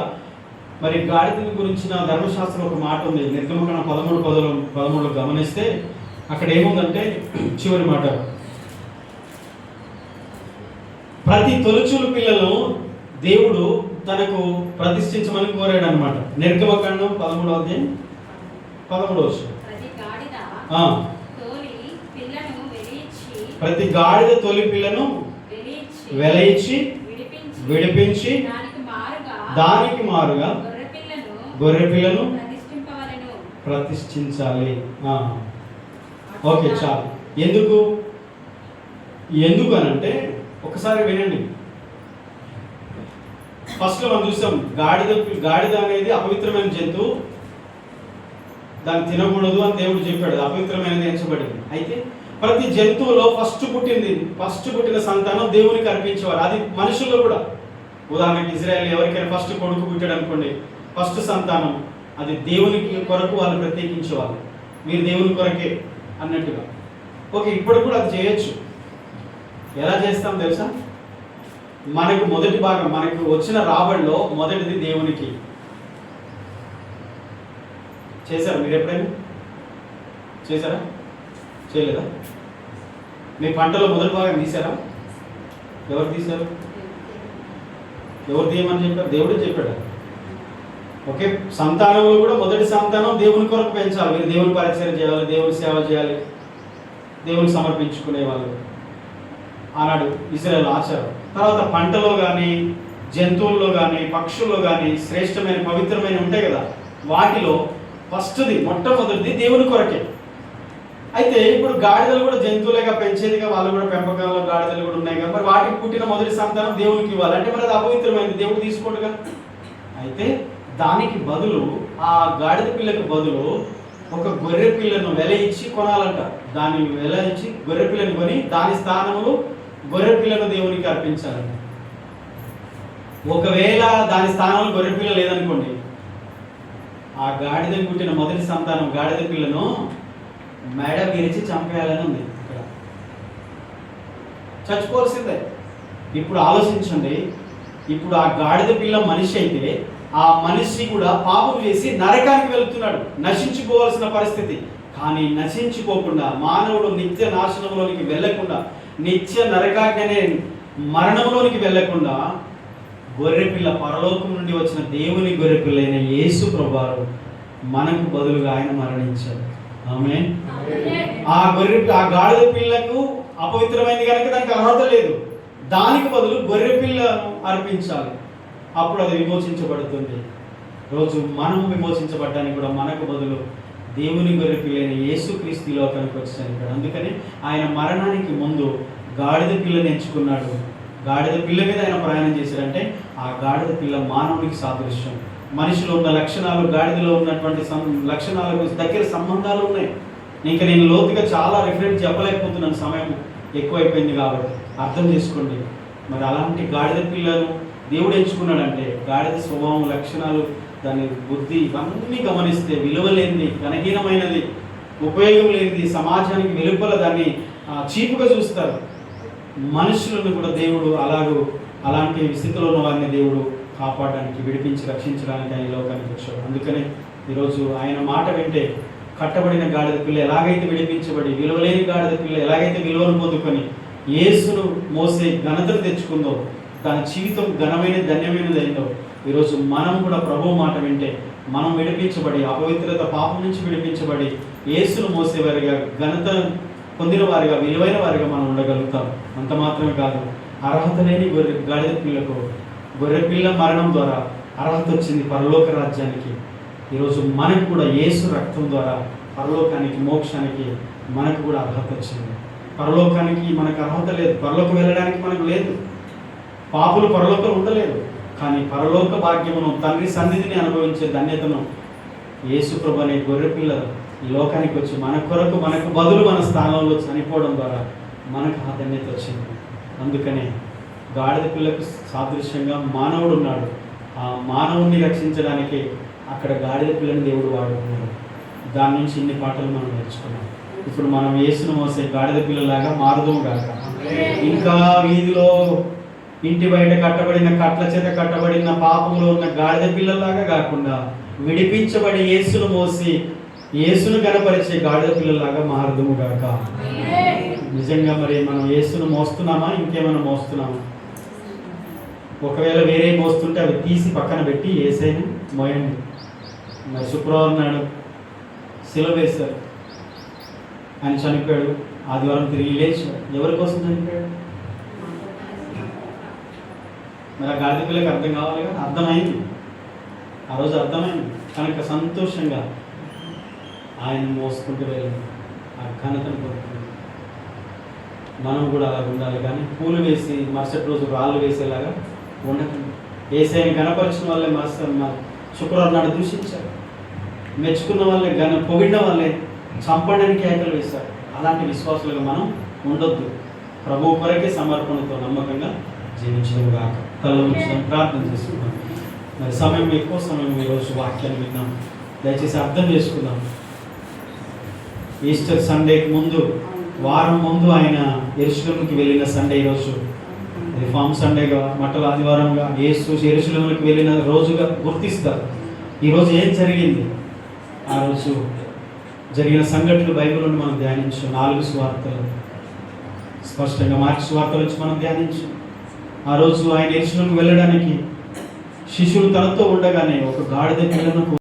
మరి గాడిదని గురించిన ధర్మశాస్త్రం ఒక మాట ఉంది. నిర్గమకాండం 13:13 గమనిస్తే అక్కడ ఏముందంటే, చివరి మాట, ప్రతి తొలిచూలు పిల్లలను దేవుడు తనకు ప్రతిష్ఠించమని కోరాడు అనమాట. నిర్గమకాండం 13వ అధ్యాయం 11వ వచనం. ప్రతి గాడిద తొలి పిల్లను వెలయించి విడిపించి దానికి మారుగా గొర్రె పిల్లను ప్రతిష్ఠించాలి. ఓకే, చాలు. ఎందుకు అనంటే ఒకసారి వినండి. ఫస్ట్ లో మనం చూసాం, గాడిద అనేది అపవిత్రమైన జంతువు, దాన్ని తినకూడదు అని దేవుడు చెప్పాడు. అపవిత్రమైనది ఎంచబడింది. అయితే ప్రతి జంతువులో ఫస్ట్ పుట్టిన సంతానం దేవునికి అర్పించేవారు. అది మనుషుల్లో కూడా. ఉదాహరణకి ఇజ్రాయెల్ ఎవరికైనా ఫస్ట్ కొడుకు పుట్టాడు అనుకోండి, ఫస్ట్ సంతానం అది దేవునికి కొరకు వాళ్ళు ప్రత్యేకించేవాళ్ళు. మీరు దేవుని కొరకే అన్నట్టుగా. ఓకే, ఇప్పుడు కూడా అది చేయొచ్చు. ఎలా చేస్తాం తెలుసా? మనకు మొదటి భాగం, మనకు వచ్చిన రాబడిలో మొదటిది దేవునికి చేశారా? మీరు ఎప్పుడైనా చేశారా? చేయలేదా? మీ పంటలో మొదటి భాగం తీశారా? ఎవరు తీశారు? ఎవరు తీయమని చెప్పారు? దేవుడే చెప్పాడు. ఓకే, సంతానంలో కూడా మొదటి సంతానం దేవుని కొరకు పెంచాలి. మీరు దేవుని పరిచయం చేయాలి, దేవుని సేవ చేయాలి, దేవుని సమర్పించుకునే వాళ్ళు ఆనాడు ఇశ్రాయేలు ఆచారం. తర్వాత పంటలో కానీ, జంతువుల్లో కానీ, పక్షుల్లో కానీ శ్రేష్టమైన పవిత్రమైన ఉంటాయి కదా, వాటిలో ఫస్ట్ది మొట్టమొదటిది దేవుని కొరకే. అయితే ఇప్పుడు గాడిదలు కూడా జంతువులుగా పెంచేదిగా, వాళ్ళు కూడా పెంపకంలో గాడిదలు కూడా ఉన్నాయి కదా, మరి వాటికి పుట్టిన మొదటి సంతానం దేవునికి ఇవ్వాలి అంటే మరి అది అపవిత్రమైనది, దేవుడు తీసుకోడుగా. అయితే దానికి బదులు, ఆ గాడిద పిల్లకు బదులు ఒక గొర్రె పిల్లను వెల ఇచ్చి కొనాలంట. దాన్ని వెల ఇచ్చి గొర్రె పిల్లని కొని దాని స్థానంలో గొర్రె పిల్లను దేవునికి అర్పించాలంట. ఒకవేళ దాని స్థానంలో గొర్రె పిల్ల లేదనుకోండి, ఆ గాడిద పుట్టిన మొదటి సంతానం గాడిద పిల్లను మెడ విరిచి చంపేయాలని ఉంది. ఇక్కడ చచ్చిపోవాల్సిందే. ఇప్పుడు ఆలోచించండి, ఇప్పుడు ఆ గాడిద పిల్ల మనిషి అయితే ఆ మనిషి కూడా పాపం చేసి నరకానికి వెళ్తున్నాడు, నశించిపోవాల్సిన పరిస్థితి. కానీ నశించిపోకుండా, మానవుడు నిత్య నాశనంలోనికి వెళ్లకుండా, నిత్య నరకాగ్నే మరణంలోనికి వెళ్లకుండా గొర్రెపిల్ల, పరలోకం నుండి వచ్చిన దేవుని గొర్రెపిల్ల అయిన యేసు ప్రభువారు మనకు బదులుగా ఆయన మరణించారు. ఆమేన్. ఆ గాడిద పిల్లకు అపవిత్రమైంది కనుక దానికి అర్హత లేదు. దానికి బదులు గొర్రె పిల్లను అర్పించాలి, అప్పుడు అది విమోచించబడుతుంది. రోజు మనం విమోచించబడ్డానికి కూడా మనకు బదులు దేవుని గొర్రె పిల్లైన యేసుక్రీస్తు లోకానికి వచ్చాడు. అందుకని ఆయన మరణానికి ముందు గాడిద పిల్లని ఎంచుకున్నాడు. గాడిద పిల్ల మీద ఆయన ప్రయాణం చేశాడంటే ఆ గాడిద పిల్ల మానవునికి సాదృశ్యం. మనిషిలో ఉన్న లక్షణాలు, గాడిదలో ఉన్నటువంటి లక్షణాలకు దగ్గర సంబంధాలు ఉన్నాయి. ఇంకా నేను లోతుగా చాలా రిఫరెన్స్ చెప్పలేకపోతున్నాను, సమయం ఎక్కువైపోయింది కాబట్టి అర్థం చేసుకోండి. మరి అలాంటి గాడిద పిల్లను దేవుడు ఎంచుకున్నాడంటే గాడిద స్వభావం, లక్షణాలు, దాని బుద్ధి ఇవన్నీ గమనిస్తే విలువలేనిది, ఘనహీనమైనది, ఉపయోగం లేనిది, సమాజానికి వెలుపల దాన్ని చీపుగా చూస్తారు. మనుషులను కూడా దేవుడు అలాంటి స్థితిలో ఉన్న వారిని దేవుడు కాపాడడానికి, విడిపించి రక్షించడానికి ఆయన లోకానికి వచ్చాడు. అందుకనే ఈరోజు ఆయన మాట వింటే కట్టబడిన గాడిద పిల్ల ఎలాగైతే విడిపించబడి, విలువలేని గాడిద పిల్ల ఎలాగైతే విలువను పొందుకొని యేసును మోసే ఘనతను తెచ్చుకుందో, దాని జీవితం ఘనమైన ధన్యమైనది అయిందో, ఈరోజు మనం కూడా ప్రభువు మాట వింటే మనం విడిపించబడి, అపవిత్రత పాపం నుంచి విడిపించబడి యేసును మోసేవారిగా, ఘనత పొందిన వారిగా, విలువైన వారిగా మనం ఉండగలుగుతాం. అంత మాత్రమే కాదు, అర్హత లేని గాడిద పిల్లకు గొర్రెపిల్ల మరణం ద్వారా అర్హత వచ్చింది పరలోక రాజ్యానికి. ఈరోజు మనకు కూడా యేసు రక్తం ద్వారా పరలోకానికి, మోక్షానికి మనకు కూడా అర్హత వచ్చింది. పరలోకానికి మనకు అర్హత లేదు, పరలోకం వెళ్ళడానికి మనకు లేదు. పాపులు పరలోకం ఉండలేదు. కానీ పరలోక భాగ్యమును, తండ్రి సన్నిధిని అనుభవించే ధన్యతను యేసు ప్రభు అనే గొర్రెపిల్ల ఈ లోకానికి వచ్చి మన కొరకు, మనకు బదులు మన స్థానంలో చనిపోవడం ద్వారా మనకు ఆ ధన్యత వచ్చింది. అందుకనే గాడిద పిల్లకు సాదృశ్యంగా మానవుడు ఉన్నాడు. ఆ మానవుణ్ణి రక్షించడానికి అక్కడ గాడిద పిల్లని దేవుడు వాడుకున్నాడు. దాని నుంచి ఇన్ని పాటలు మనం నేర్చుకున్నాం. ఇప్పుడు మనం యేసును మోసే గాడిద పిల్లలాగా మారుదాం గాక. ఇంకా వీధిలో ఇంటి బయట కట్టబడిన, కట్ల చేత కట్టబడిన, పాపంలో ఉన్న గాడిద పిల్లలాగా కాకుండా విడిపించబడి యేసును మోసి యేసును కనపరిచే గాడిద పిల్లలాగా మారుదాము గాక. నిజంగా మరి మనం యేసును మోస్తున్నామా, ఇంకేమైనా మోస్తున్నామా? ఒకవేళ వేరే మోస్తుంటే అవి తీసి పక్కన పెట్టి యేసయ్యను మోయండి. మరి శుక్రవారం నాడు శిలువ వేశారు, ఆయన చనిపోయాడు, ఆదివారం తిరిగి లేచాడు. ఎవరి కోసం చనిపోయాడు? మరి ఆ గాడిద పిల్లకి అర్థం కావాలి కదా, అర్థమైంది ఆ రోజు, అర్థమైంది కనుక సంతోషంగా ఆయన మోసుకుంటూ వెళ్ళింది, ఆ ఘనతను పొందుతుంది. మనం కూడా అలా ఉండాలి, కానీ పూలు వేసి మరుసటి రోజు రాళ్ళు వేసేలాగా ఉండకండి. యేసయ్యను కనపరిచిన వాళ్ళే శుక్రవారం నాడు దూషించారు, మెచ్చుకున్న వాళ్ళే పొగిడిన వాళ్ళే చంపడానికి కేకలు వేశారు. అలాంటి విశ్వాసులుగా మనం ఉండొద్దు. ప్రభు కొరకే సమర్పణతో నమ్మకంగా జీవించడం కాక తలలో ఉంచడం ప్రార్థన చేసుకుందాం. మరి సమయం, ఎక్కువ సమయం ఈరోజు వాక్యాన్ని విన్నాం, దయచేసి అర్థం చేసుకుందాం. ఈస్టర్ సండేకి ముందు, వారం ముందు ఆయన యెరూషలేముకి వెళ్ళిన సండే ఈరోజు. రిఫార్మ్ సండేగా, మట్టల ఆదివారంగా, యేసు యెరూషలేముకి వెళ్ళిన రోజుగా గుర్తిస్తారు. ఈరోజు ఏం జరిగింది, ఆ రోజు జరిగిన సంఘటనలు బైబిల్ని మనం ధ్యానించు. 4 సువార్తలు స్పష్టంగా, మార్క్స్ సువార్తల నుంచి మనం ధ్యానించు. ఆ రోజు ఆయన యెరూషలేముకి వెళ్ళడానికి శిష్యులు తనతో ఉండగానే ఒక గాడిద పిల్లను